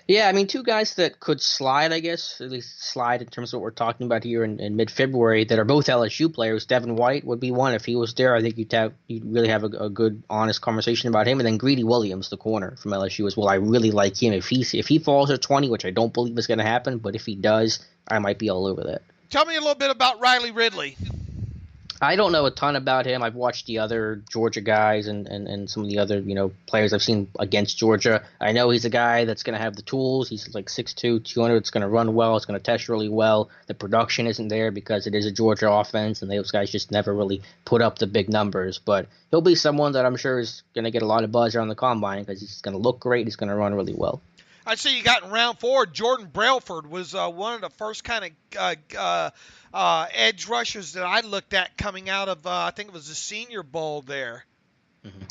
Yeah, two guys that could slide, I guess, at least slide in terms of what we're talking about here in mid-February, that are both LSU players. Devin White would be one. If he was there, I think you'd really have a good, honest conversation about him. And then Greedy Williams, the corner from LSU as well. I really like him. If he falls at 20, which I don't believe is going to happen, but if he does, I might be all over that. Tell me a little bit about Riley Ridley. I don't know a ton about him. I've watched the other Georgia guys and some of the other, players I've seen against Georgia. I know he's a guy that's going to have the tools. He's like 6'2", 200. It's going to run well. It's going to test really well. The production isn't there because it is a Georgia offense, and those guys just never really put up the big numbers. But he'll be someone that I'm sure is going to get a lot of buzz around the combine because he's going to look great. He's going to run really well. I see you got in round 4. Jordan Brailford was one of the first kind of edge rushers that I looked at coming out of, I think it was the Senior Bowl there. Mm-hmm.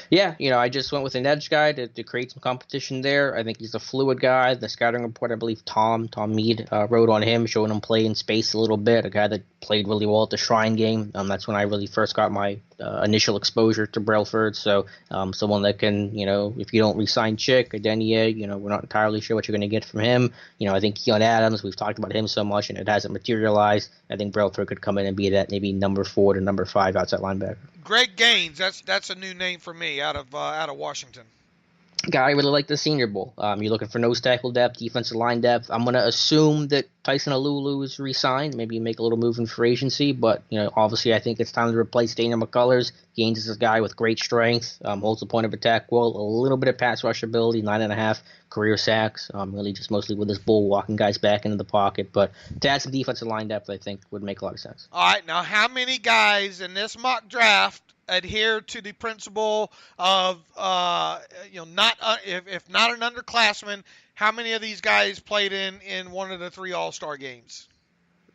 Yeah, I just went with an edge guy to create some competition there. I think he's a fluid guy. The scouting report, I believe Tom Mead wrote on him, showing him play in space a little bit, a guy that played really well at the Shrine game. That's when I really first got my initial exposure to Brelford. So someone that can, if you don't re-sign Chick, Adeniyi, we're not entirely sure what you're going to get from him. I think Keon Adams, we've talked about him so much and it hasn't materialized. I think Brelford could come in and be that maybe number 4 to number 5 outside linebacker. Greg Gaines, that's a new name for me out of Washington. Guy I really like the Senior Bowl. You're looking for nose tackle depth, defensive line depth. I'm going to assume that Tyson Alulu is re-signed. Maybe make a little move in free agency, but obviously I think it's time to replace Daniel McCullers. Gaines is a guy with great strength, holds the point of attack well, a little bit of pass rush ability, 9.5 career sacks. Really just mostly with his bull walking guys back into the pocket. But to add some defensive line depth, I think would make a lot of sense. All right, now how many guys in this mock draft adhere to the principle of if not an underclassman, how many of these guys played in one of the 3 All-Star games?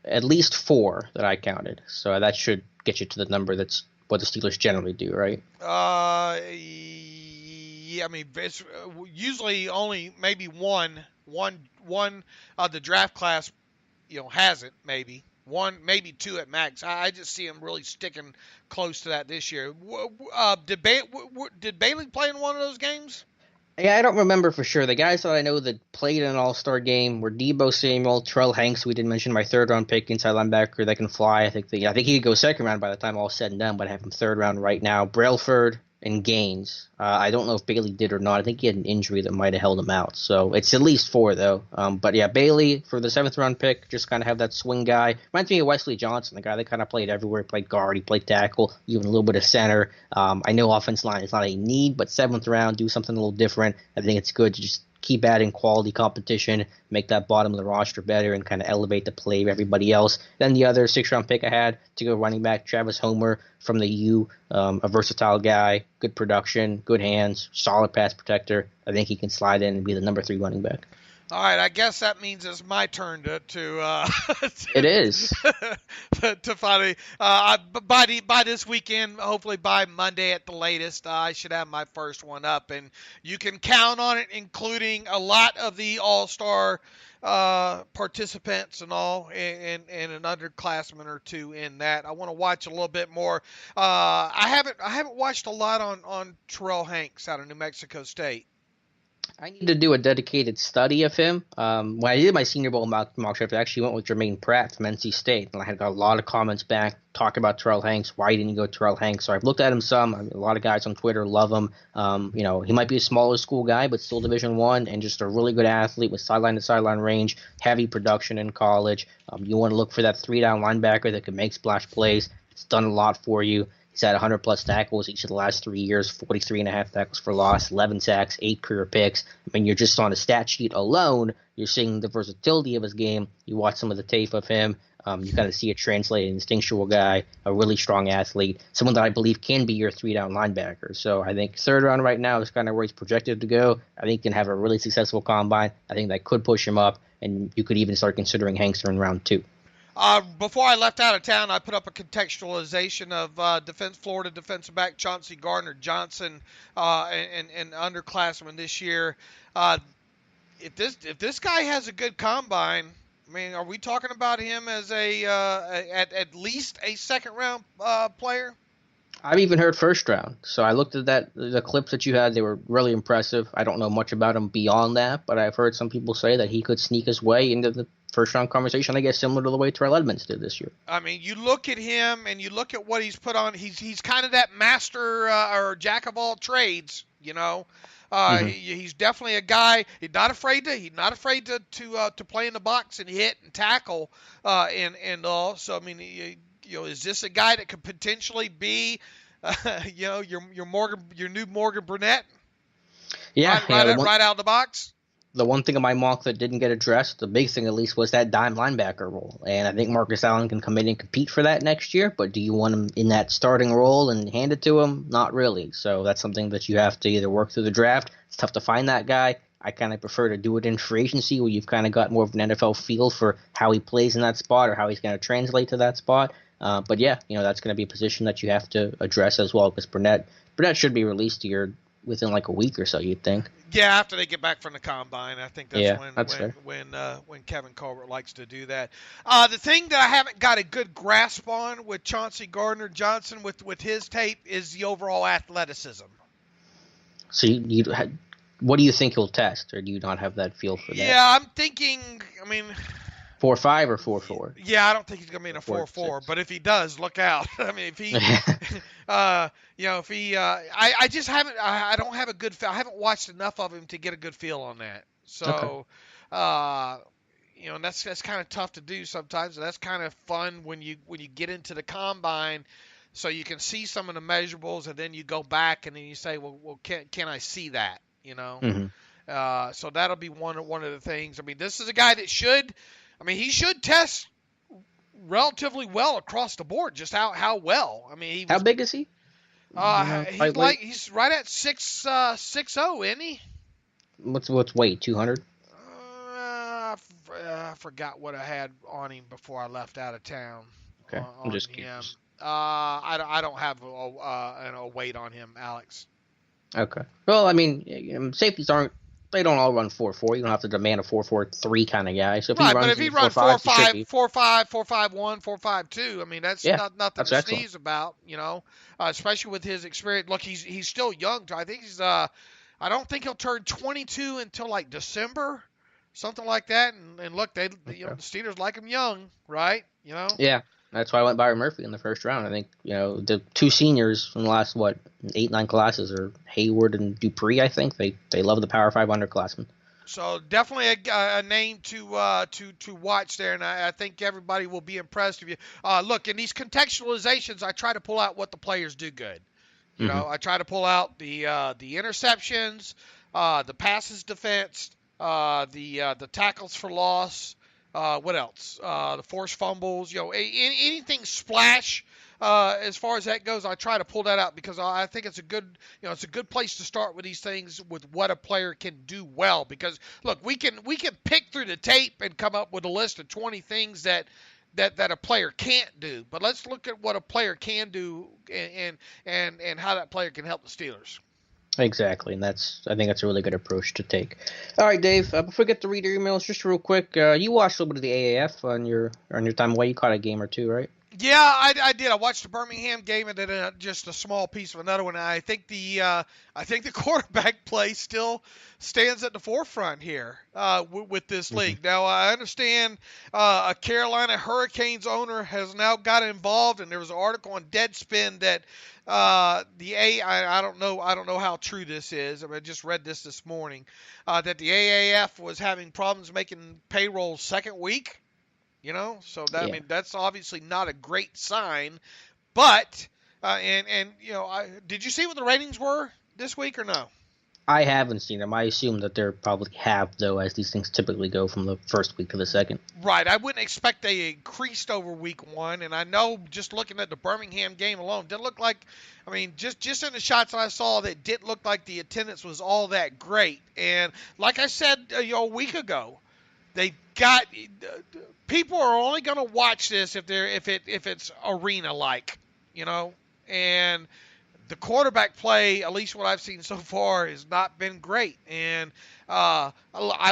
At least 4 that I counted. So that should get you to the number that's what the Steelers generally do, right? Yeah, I mean it's usually only maybe one of the draft class has it, maybe. 1, maybe 2 at max. I just see him really sticking close to that this year. Did Bailey play in one of those games? Yeah, I don't remember for sure. The guys that I know that played in an All-Star game were Deebo Samuel, Terrell Hanks, we didn't mention, my 3rd-round pick, inside linebacker that can fly. I think he could go 2nd round by the time all is said and done, but I have him 3rd round right now. Brailford and Gaines. I don't know if Bailey did or not. I think he had an injury that might have held him out. So it's at least 4, though. But yeah, Bailey for the 7th-round pick, just kind of have that swing guy. Reminds me of Wesley Johnson, the guy that kind of played everywhere. He played guard, he played tackle, even a little bit of center. I know offense line is not a need, but 7th round, do something a little different. I think it's good to just keep adding quality competition, make that bottom of the roster better, and kind of elevate the play of everybody else. Then the other 6th-round pick I had to go running back, Travis Homer from the U, a versatile guy, good production, good hands, solid pass protector. I think he can slide in and be the number 3 running back. All right, I guess that means it's my turn to it is to finally by this weekend, hopefully by Monday at the latest, I should have my first one up, and you can count on it, including a lot of the All-Star participants and all, and an underclassman or 2 in that. I want to watch a little bit more. I haven't watched a lot on Terrell Hanks out of New Mexico State. I need to do a dedicated study of him. When I did my Senior Bowl mock draft, I actually went with Jermaine Pratt from NC State, and I had got a lot of comments back talking about Terrell Hanks. Why didn't you go Terrell Hanks? So I've looked at him some. A lot of guys on Twitter love him. He might be a smaller school guy, but still Division I, and just a really good athlete with sideline to sideline range, heavy production in college. You want to look for that 3-down linebacker that can make splash plays. It's done a lot for you. He's had 100-plus tackles each of the last 3 years, 43.5 tackles for loss, 11 sacks, 8 career picks. I mean, you're just on a stat sheet alone, you're seeing the versatility of his game. You watch some of the tape of him. You kind of see it translate, an instinctual guy, a really strong athlete, someone that I believe can be your 3-down linebacker. So I think 3rd round right now is kind of where he's projected to go. I think he can have a really successful combine. I think that could push him up, and you could even start considering Hanks in round 2. Before I left out of town, I put up a contextualization of Florida defensive back Chauncey Gardner-Johnson and underclassmen this year. If this guy has a good combine, I mean, are we talking about him as at least a 2nd-round player? I've even heard 1st round. So I looked at the clips that you had. They were really impressive. I don't know much about him beyond that, but I've heard some people say that he could sneak his way into the 1st-round conversation, I guess, similar to the way Terrell Edmonds did this year. I mean, you look at him and you look at what he's put on. He's kind of that master or jack of all trades, He's definitely a guy. He's not afraid to play in the box and hit and tackle and all. So I mean, is this a guy that could potentially be, your new Morgan Burnett? Yeah, right out of the box. The one thing in my mock that didn't get addressed, the big thing at least, was that dime linebacker role. And I think Marcus Allen can come in and compete for that next year, but do you want him in that starting role and hand it to him? Not really. So that's something that you have to either work through the draft. It's tough to find that guy. I kind of prefer to do it in free agency where you've kind of got more of an NFL feel for how he plays in that spot or how he's going to translate to that spot. But yeah, that's going to be a position that you have to address as well, because Burnett should be released here within like a week or so, you'd think. Yeah, after they get back from the combine, I think that's That's fair. when Kevin Colbert likes to do that. The thing that I haven't got a good grasp on with Chauncey Gardner-Johnson with his tape is the overall athleticism. So what do you think he'll test, or do you not have that feel for that? Yeah, I'm thinking. I mean, 4.5 or 4.4? Yeah, I don't think he's gonna be in a 4.4, but if he does, look out. I mean, if he, if he, I just haven't. I don't have a good feel. I haven't watched enough of him to get a good feel on that. So, and that's kind of tough to do sometimes. And that's kind of fun when you get into the combine, so you can see some of the measurables, and then you go back and then you say, well, can I see that? So that'll be one of the things. I mean, this is a guy that should. I mean, he should test relatively well across the board. Just how well. I mean, how big is he? He's right at 6'0", isn't he? What's weight? 200? I forgot what I had on him before I left out of town. Okay, I'm just curious. I don't have a weight on him, Alex. Okay. Well, I mean, safeties they don't all run 4.4. You don't have to demand a 4.43 kind of guy. So if he runs 4.5, 4.5, 4.51, 4.52, I mean that's nothing to sneeze about, especially with his experience. Look, he's still young. I think I don't think he'll turn 22 until like December, something like that. And look, the Steelers like him young, right? Yeah. That's why I went Byron Murphy in the first round. I think, the two seniors from the last, 8-9 classes are Hayward and Dupree, I think. They love the Power 5 underclassmen. So definitely a name to watch there, and I think everybody will be impressed with you. Look, in these contextualizations, I try to pull out what the players do good. I try to pull out the interceptions, the passes defensed, the tackles for loss. What else? The forced fumbles, anything splash. As far as that goes, I try to pull that out because I think it's a good place to start with these things with what a player can do well. Because look, we can pick through the tape and come up with a list of 20 things that a player can't do. But let's look at what a player can do and how that player can help the Steelers. Exactly, and I think that's a really good approach to take. All right, Dave. Before we get to read your emails, just real quick, you watched a little bit of the AAF on your time away. You caught a game or two, right? Yeah, I did. I watched the Birmingham game and then just a small piece of another one. I think the quarterback play still stands at the forefront here with this league. Now I understand a Carolina Hurricanes owner has now got involved, and there was an article on Deadspin that I don't know how true this is. I just read this morning that the AAF was having problems making payroll second week. So that, I mean, that's obviously not a great sign, but, did you see what the ratings were this week or no? I haven't seen them. I assume that they're probably half, though, as these things typically go from the first week to the second. Right. I wouldn't expect they increased over week one, and I know just looking at the Birmingham game alone, didn't look like, I mean, just in the shots I saw, that didn't look like the attendance was all that great. And like I said, a week ago, they got people are only going to watch this if it's arena like, and the quarterback play, at least what I've seen so far, has not been great. And I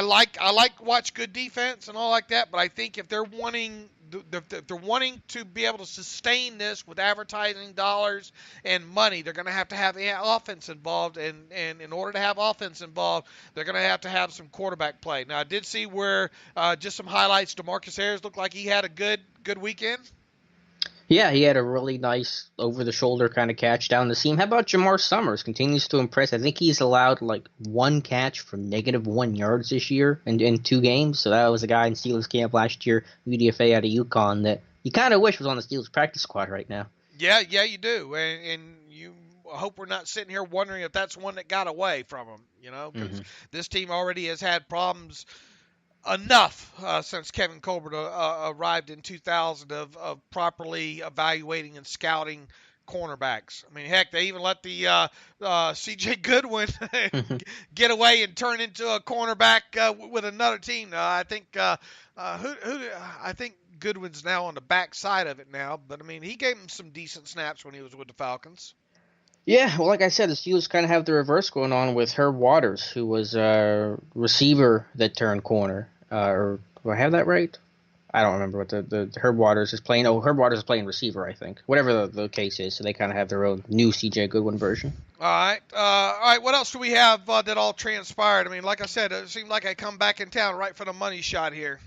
like watch good defense and all like that, but I think if they're wanting to be able to sustain this with advertising dollars and money, they're going to have offense involved, and in order to have offense involved, they're going to have some quarterback play. Now, I did see where just some highlights. DeMarcus Harris looked like he had a good weekend. Yeah, he had a really nice over-the-shoulder kind of catch down the seam. How about Jamar Summers? Continues to impress. I think he's allowed one catch for -1 yards this year in 2 games. So that was a guy in Steelers camp last year, UDFA out of UConn, that you kind of wish was on the Steelers practice squad right now. Yeah, you do. And you hope we're not sitting here wondering if that's one that got away from him, because this team already has had problems enough since Kevin Colbert arrived in 2000 of properly evaluating and scouting cornerbacks. I mean, heck, they even let the C.J. Goodwin get away and turn into a cornerback with another team. I think I think Goodwin's now on the back side of it now, but I mean, he gave him some decent snaps when he was with the Falcons. Yeah, well, like I said, the Steelers kind of have the reverse going on with Herb Waters, who was a receiver that turned corner. Or do I have that right? I don't remember what the Herb Waters is playing. Oh, Herb Waters is playing receiver, I think. Whatever the case is, so they kind of have their own new C.J. Goodwin version. All right. What else do we have that all transpired? I mean, like I said, it seemed like I come back in town right for the money shot here.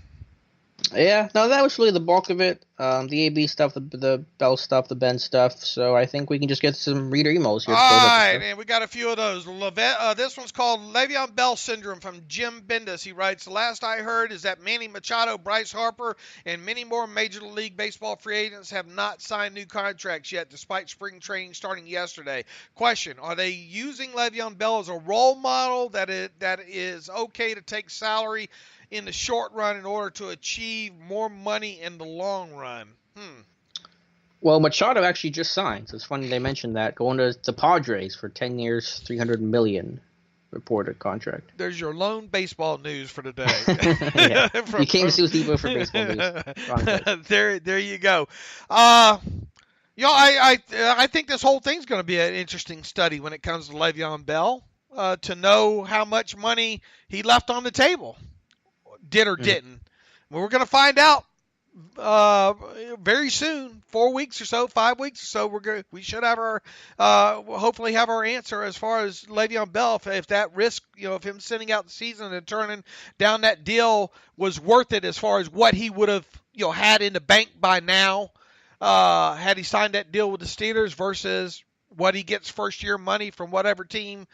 Yeah, no, that was really the bulk of it. The AB stuff, the Bell stuff, the Ben stuff. So I think we can just get some reader emails here. All right, and we got a few of those. This one's called Le'Veon Bell Syndrome from Jim Bendis. He writes, the last I heard is that Manny Machado, Bryce Harper, and many more Major League Baseball free agents have not signed new contracts yet, despite spring training starting yesterday. Question, are they using Le'Veon Bell as a role model that is okay to take salary in the short run in order to achieve more money in the long run? Well, Machado actually just signed. So it's funny they mentioned that, going to the Padres for 10 years, $300 million reported contract. There's your lone baseball news for today. Yeah. You came to see Steve for baseball news. There you go. I think this whole thing's going to be an interesting study when it comes to Le'Veon Bell, to know how much money he left on the table, did or didn't. We're going to find out very soon, 4 weeks or so, 5 weeks or so. We should have our hopefully have our answer as far as Le'Veon Bell, if that risk, of him sitting out the season and turning down that deal was worth it as far as what he would have had in the bank by now had he signed that deal with the Steelers versus what he gets first year money from whatever team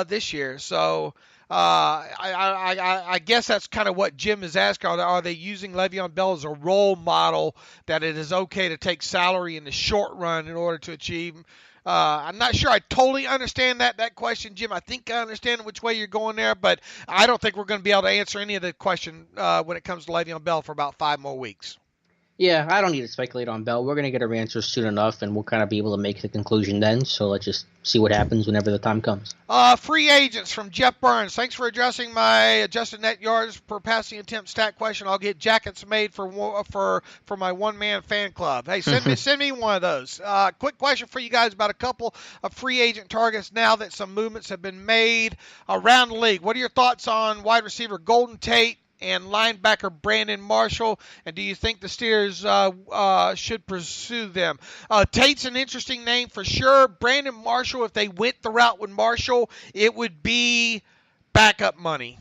this year. So I guess that's kind of what Jim is asking. Are they using Le'Veon Bell as a role model, that it is okay to take salary in the short run in order to achieve? I'm not sure I totally understand that question, Jim. I think I understand which way you're going there, but I don't think we're going to be able to answer any of the question when it comes to Le'Veon Bell for about 5 more weeks. Yeah, I don't need to speculate on Bell. We're going to get our answers soon enough, and we'll kind of be able to make the conclusion then. So let's just see what happens whenever the time comes. Free agents from Jeff Burns. Thanks for addressing my adjusted net yards per passing attempt stat question. I'll get jackets made for my one-man fan club. Hey, send me one of those. Quick question for you guys about a couple of free agent targets now that some movements have been made around the league. What are your thoughts on wide receiver Golden Tate and linebacker Brandon Marshall, and do you think the Steelers should pursue them? Tate's an interesting name for sure. Brandon Marshall, if they went the route with Marshall, it would be backup money.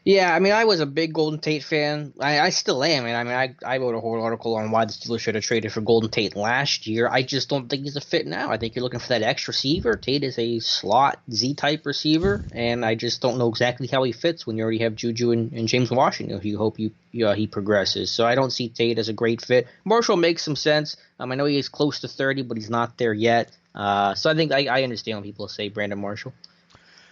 Yeah, I mean, I was a big Golden Tate fan. I still am. And I wrote a whole article on why the Steelers should have traded for Golden Tate last year. I just don't think he's a fit now. I think you're looking for that X receiver. Tate is a slot Z-type receiver, and I just don't know exactly how he fits when you already have Juju and James Washington, who you hope he progresses. So I don't see Tate as a great fit. Marshall makes some sense. I know he is close to 30, but he's not there yet. So I think I understand when people say Brandon Marshall.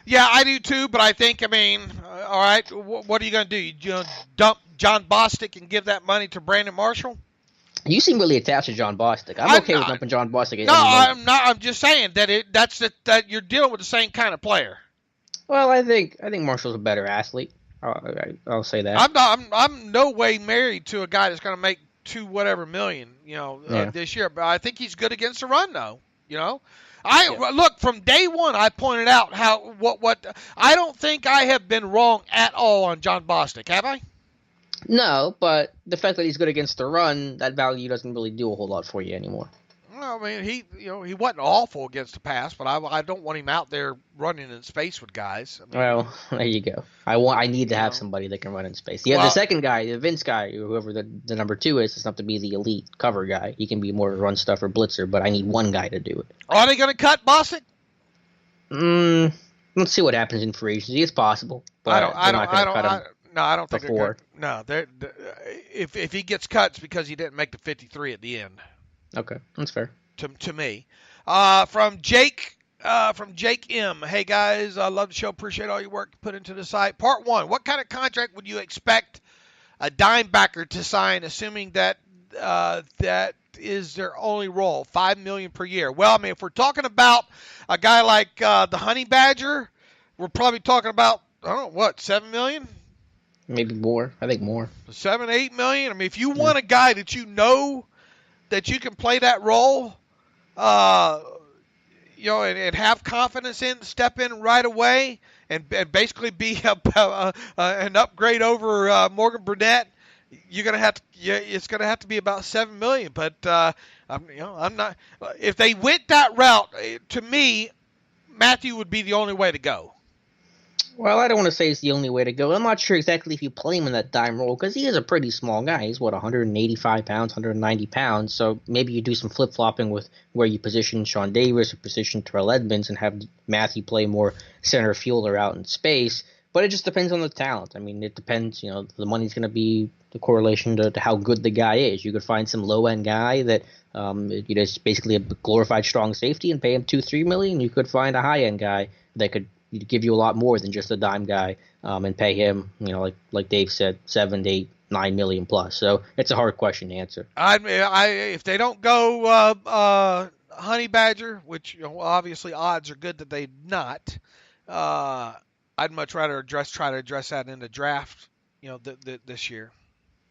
Yeah, I do too, but I think, all right, what are you going to do? You going to dump John Bostic and give that money to Brandon Marshall? You seem really attached to John Bostic. I'm okay with dumping John Bostic. No, I'm not. I'm just saying that you're dealing with the same kind of player. Well, I think Marshall's a better athlete. I'll say that. I'm no way married to a guy that's going to make $2 million, this year. But I think he's good against the run, though. Look, from day one, I pointed out what I don't think I have been wrong at all on John Bostic, have I? No, but the fact that he's good against the run, that value doesn't really do a whole lot for you anymore. Well, he wasn't awful against the pass, but I don't want him out there running in space with guys. Well, there you go. I need to have somebody that can run in space. Yeah, the second guy, the Vince guy, whoever the number 2 is, doesn't have to be the elite cover guy. He can be more run stuff or blitzer, but I need one guy to do it. Are they going to cut Bostic? Let's see what happens in free agency. It's possible, but I don't think before. If he gets cut, it's because he didn't make the 53 at the end. Okay, that's fair. To me. From Jake M. Hey, guys, I love the show. Appreciate all your work put into the site. Part 1, what kind of contract would you expect a dimebacker to sign, assuming that that is their only role, $5 million per year? Well, if we're talking about a guy like the Honey Badger, we're probably talking about, $7 million? Maybe more. I think more. 7, 8 million? If you want a guy that that you can play that role, and have confidence in, step in right away, and basically be an upgrade over Morgan Burnett, you're gonna have to. It's gonna have to be about $7 million. But I'm not. If they went that route, to me, Matthew would be the only way to go. Well, I don't want to say it's the only way to go. I'm not sure exactly if you play him in that dime role because he is a pretty small guy. He's, 185 pounds, 190 pounds. So maybe you do some flip-flopping with where you position Sean Davis or position Terrell Edmonds and have Matthew play more center fielder out in space. But it just depends on the talent. I mean, it depends. The money's going to be the correlation to how good the guy is. You could find some low-end guy that is basically a glorified strong safety and pay him $2-3 million. You could find a high-end guy that could give you a lot more than just a dime guy, and pay him, like Dave said, $7, $8, $9 million plus. So it's a hard question to answer. If they don't go Honey Badger, which obviously odds are good that they not, I'd much rather try to address that in the draft, this year.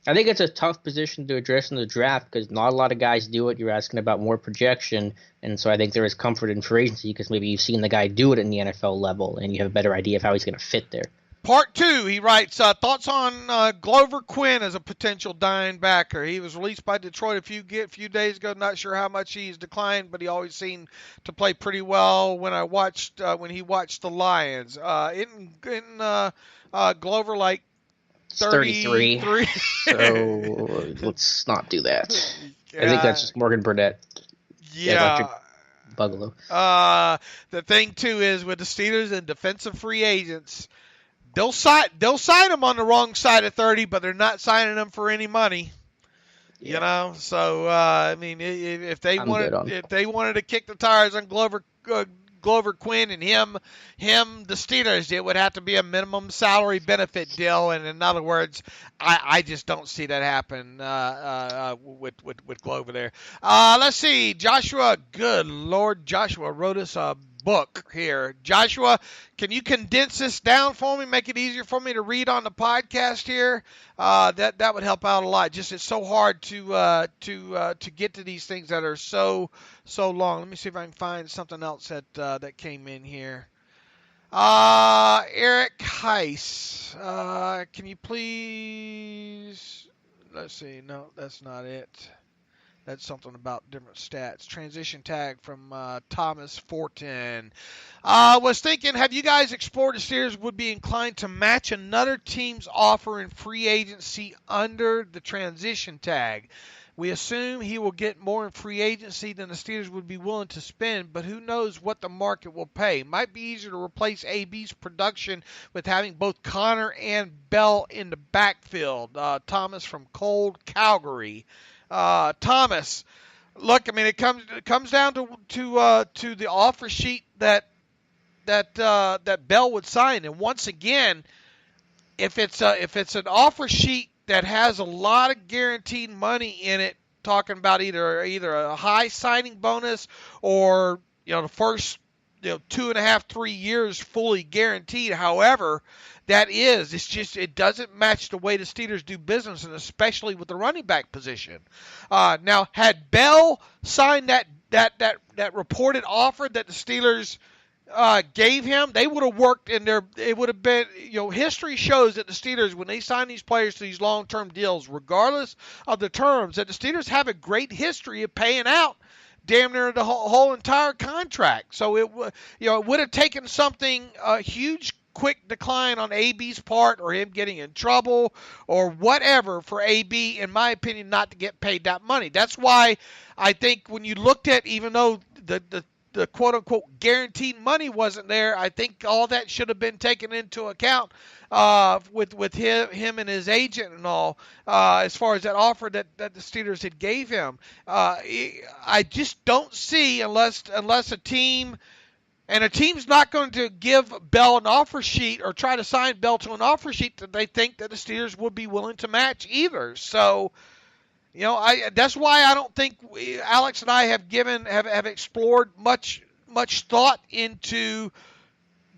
I think it's a tough position to address in the draft because not a lot of guys do it. You're asking about more projection, and so I think there is comfort in free agency because maybe you've seen the guy do it in the NFL level, and you have a better idea of how he's going to fit there. Part 2, he writes, thoughts on Glover Quinn as a potential dime backer. He was released by Detroit a few days ago. Not sure how much he's declined, but he always seemed to play pretty well when he watched the Lions. Isn't Glover like 33? So let's not do that. I think that's just Morgan Burnett. Yeah. Bugalo. The thing too is with the Steelers and defensive free agents, they'll sign them on the wrong side of 30, but they're not signing them for any money. Yeah. So I mean, if they wanted to kick the tires on Glover Quinn and him, the Steelers, it would have to be a minimum salary benefit deal. And in other words, I just don't see that happen with Glover there. Let's see. Joshua, good Lord, Joshua wrote us a book here. Joshua, can you condense this down for me, make it easier for me to read on the podcast here? That would help out a lot. Just it's so hard to get to these things that are so long. Let me see if I can find something else that came in here. Eric Heiss, can you please? Let's see. No, that's not it. That's something about different stats. Transition tag from Thomas Fortin. Was thinking, have you guys explored the Steelers would be inclined to match another team's offer in free agency under the transition tag? We assume he will get more in free agency than the Steelers would be willing to spend, but who knows what the market will pay. Might be easier to replace AB's production with having both Connor and Bell in the backfield. Thomas from Cold Calgary. Thomas, look, I mean, it comes down to the offer sheet that Bell would sign, and once again, if it's an offer sheet that has a lot of guaranteed money in it, talking about either a high signing bonus or the first 2.5, 3 years fully guaranteed. However, it doesn't match the way the Steelers do business, and especially with the running back position. Now, had Bell signed that reported offer that the Steelers gave him, they would have worked in their. It would have been, history shows that the Steelers, when they sign these players to these long-term deals, regardless of the terms, that the Steelers have a great history of paying out damn near the whole entire contract. So it would have taken something, a huge quick decline on AB's part or him getting in trouble or whatever for AB, in my opinion, not to get paid that money. That's why I think when you looked at, even though the quote-unquote guaranteed money wasn't there, I think all that should have been taken into account with him and his agent and all, as far as that offer that the Steelers had gave him. I just don't see, unless a team, and a team's not going to give Bell an offer sheet or try to sign Bell to an offer sheet that they think that the Steelers would be willing to match either. So, that's why I don't think Alex and I have explored much thought into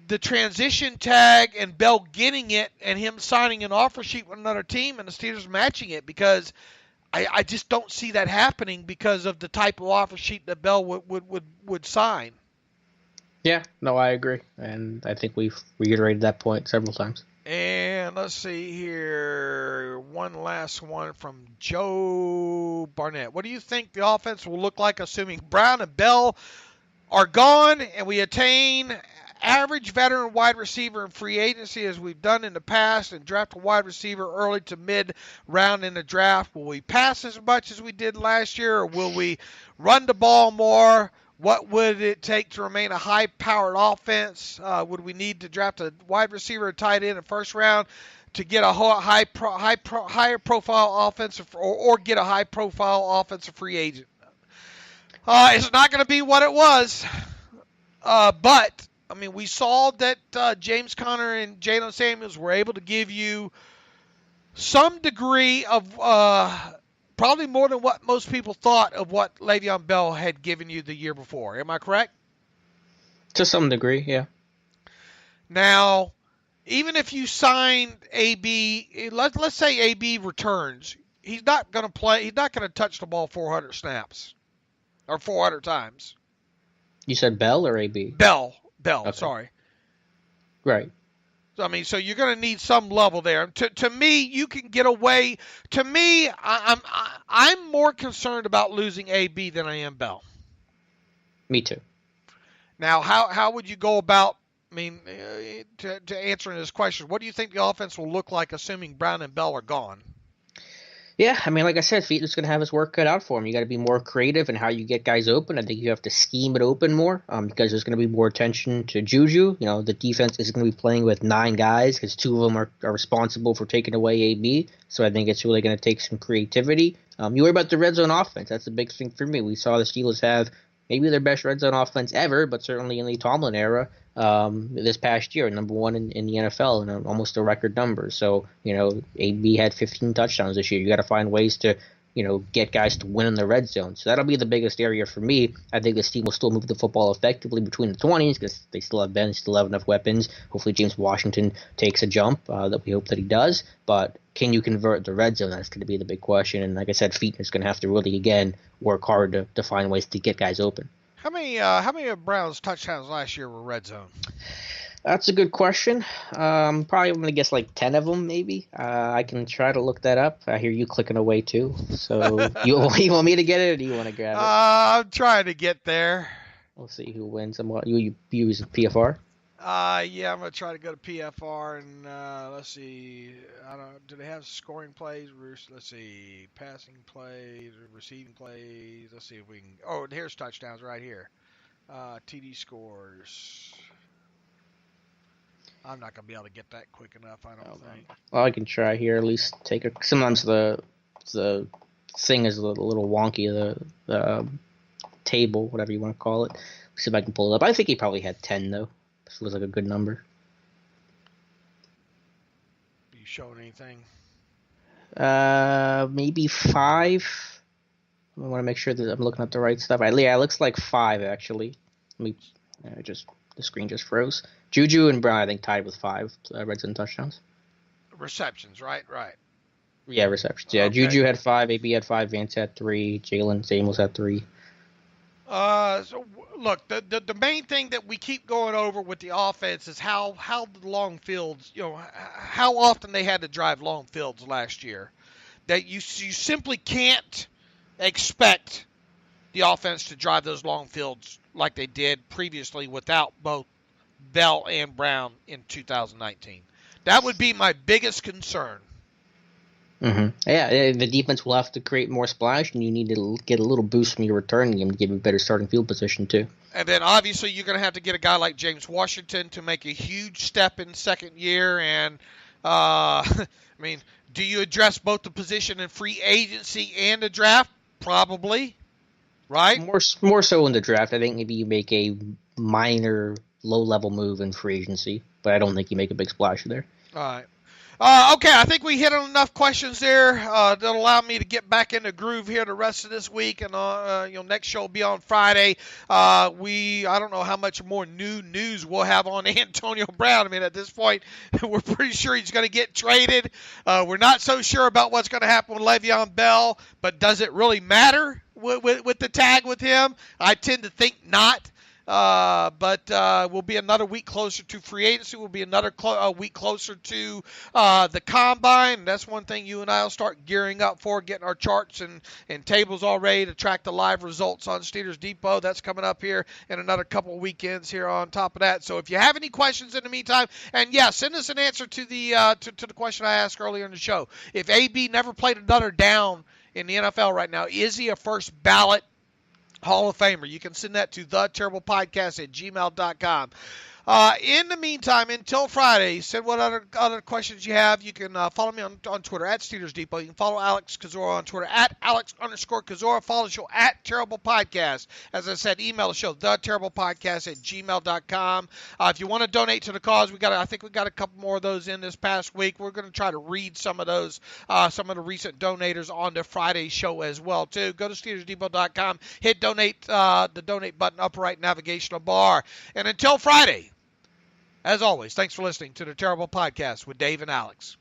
the transition tag and Bell getting it and him signing an offer sheet with another team and the Steelers matching it, because I just don't see that happening because of the type of offer sheet that Bell would sign. Yeah, no, I agree. And I think we've reiterated that point several times. And let's see here. One last one from Joe Barnett. What do you think the offense will look like assuming Brown and Bell are gone and we attain average veteran wide receiver in free agency as we've done in the past and draft a wide receiver early to mid round in the draft? Will we pass as much as we did last year, or will we run the ball more? What would it take to remain a high-powered offense? Would we need to draft a wide receiver or tight end in the first round to get a higher profile offensive, or get a high-profile offensive free agent? It's not going to be what it was, but I mean, we saw that James Conner and Jalen Samuels were able to give you some degree of probably more than what most people thought of what Le'Veon Bell had given you the year before. Am I correct? To some degree, yeah. Now, even if you sign AB, let's say AB returns, he's not going to play. He's not going to touch the ball 400 snaps or 400 times. You said Bell or AB? Bell, okay. Sorry. Right. So, I mean, so you're going to need some level there. To me, you can get away. To me, I'm more concerned about losing AB than I am Bell. Me too. Now, how would you go about? I mean, to answering this question, what do you think the offense will look like, assuming Brown and Bell are gone? Yeah, I mean, like I said, Feetner's going to have his work cut out for him. You got to be more creative in how you get guys open. I think you have to scheme it open more because there's going to be more attention to Juju. You know, the defense is going to be playing with 9 guys because 2 of them are responsible for taking away AB. So I think it's really going to take some creativity. You worry about the red zone offense. That's the big thing for me. We saw the Steelers have maybe their best red zone offense ever, but certainly in the Tomlin era this past year, number 1 in the NFL and almost a record number. So, you know, AB had 15 touchdowns this year. You got to find ways to, you know, get guys to win in the red zone. So that'll be the biggest area for me. I think this team will still move the football effectively between the 20s because they still have Ben, still have enough weapons. Hopefully James Washington takes a jump that we hope that he does. But can you convert the red zone? That's going to be the big question. And like I said, Feetner's going to have to really, again, work hard to find ways to get guys open. How many of Brown's touchdowns last year were red zone? That's a good question. Probably I'm going to guess like 10 of them, maybe. I can try to look that up. I hear you clicking away, too. So you want me to get it, or do you want to grab it? I'm trying to get there. We'll see who wins. You use PFR? Yeah, I'm going to try to go to PFR, and let's see. Do they have scoring plays? Let's see. Passing plays, receiving plays. Let's see if we can. Oh, here's touchdowns right here. TD scores. I'm not going to be able to get that quick enough, I don't think. Well, I can try here. At least take a. Sometimes the thing is a little wonky. The table, whatever you want to call it. See if I can pull it up. I think he probably had 10 though. This was like a good number. Are you showing anything? Maybe 5. I want to make sure that I'm looking at the right stuff. Yeah, it looks like 5 actually. The screen just froze. Juju and Brown, I think, tied with 5 red zone touchdowns. Receptions, right? Yeah, receptions. Yeah, okay. Juju had 5, AB had 5, Vance had 3, Jalen Samuels had 3. So look, the main thing that we keep going over with the offense is how the long fields, you know, how often they had to drive long fields last year. That you simply can't expect the offense to drive those long fields like they did previously without both Bell and Brown in 2019. That would be my biggest concern. Mm-hmm. Yeah, the defense will have to create more splash, and you need to get a little boost from your returning game to give you a better starting field position, too. And then, obviously, you're going to have to get a guy like James Washington to make a huge step in second year. And, I mean, do you address both the position in free agency and the draft? Probably, right? More so in the draft. I think maybe you make a minor, low-level move in free agency, but I don't think you make a big splash there. All right. Okay, I think we hit on enough questions there that'll allow me to get back in the groove here the rest of this week, and next show will be on Friday. I don't know how much more new news we'll have on Antonio Brown. I mean, at this point, we're pretty sure he's going to get traded. We're not so sure about what's going to happen with Le'Veon Bell, but does it really matter with the tag with him? I tend to think not. But we'll be another week closer to free agency. We'll be another week closer to the combine. That's one thing you and I will start gearing up for, getting our charts and tables all ready to track the live results on Steelers Depot. That's coming up here in another couple of weekends here on top of that. So if you have any questions in the meantime, and yeah, send us an answer to the to the question I asked earlier in the show. If AB never played another down in the NFL right now, is he a first ballot Hall of Famer? You can send that to theterriblepodcast@gmail.com. In the meantime, until Friday, send what other questions you have. You can follow me on Twitter at Steelers Depot. You can follow Alex Kozora on Twitter at Alex_Kozora. Follow the show at Terrible Podcast. As I said, email the show, theterriblepodcast@gmail.com. If you want to donate to the cause, I think we got a couple more of those in this past week. We're going to try to read some of those, some of the recent donators on the Friday show as well, too. Go to SteelersDepot.com, hit donate, the donate button, upper right navigational bar. And until Friday, as always, thanks for listening to the Terrible Podcast with Dave and Alex.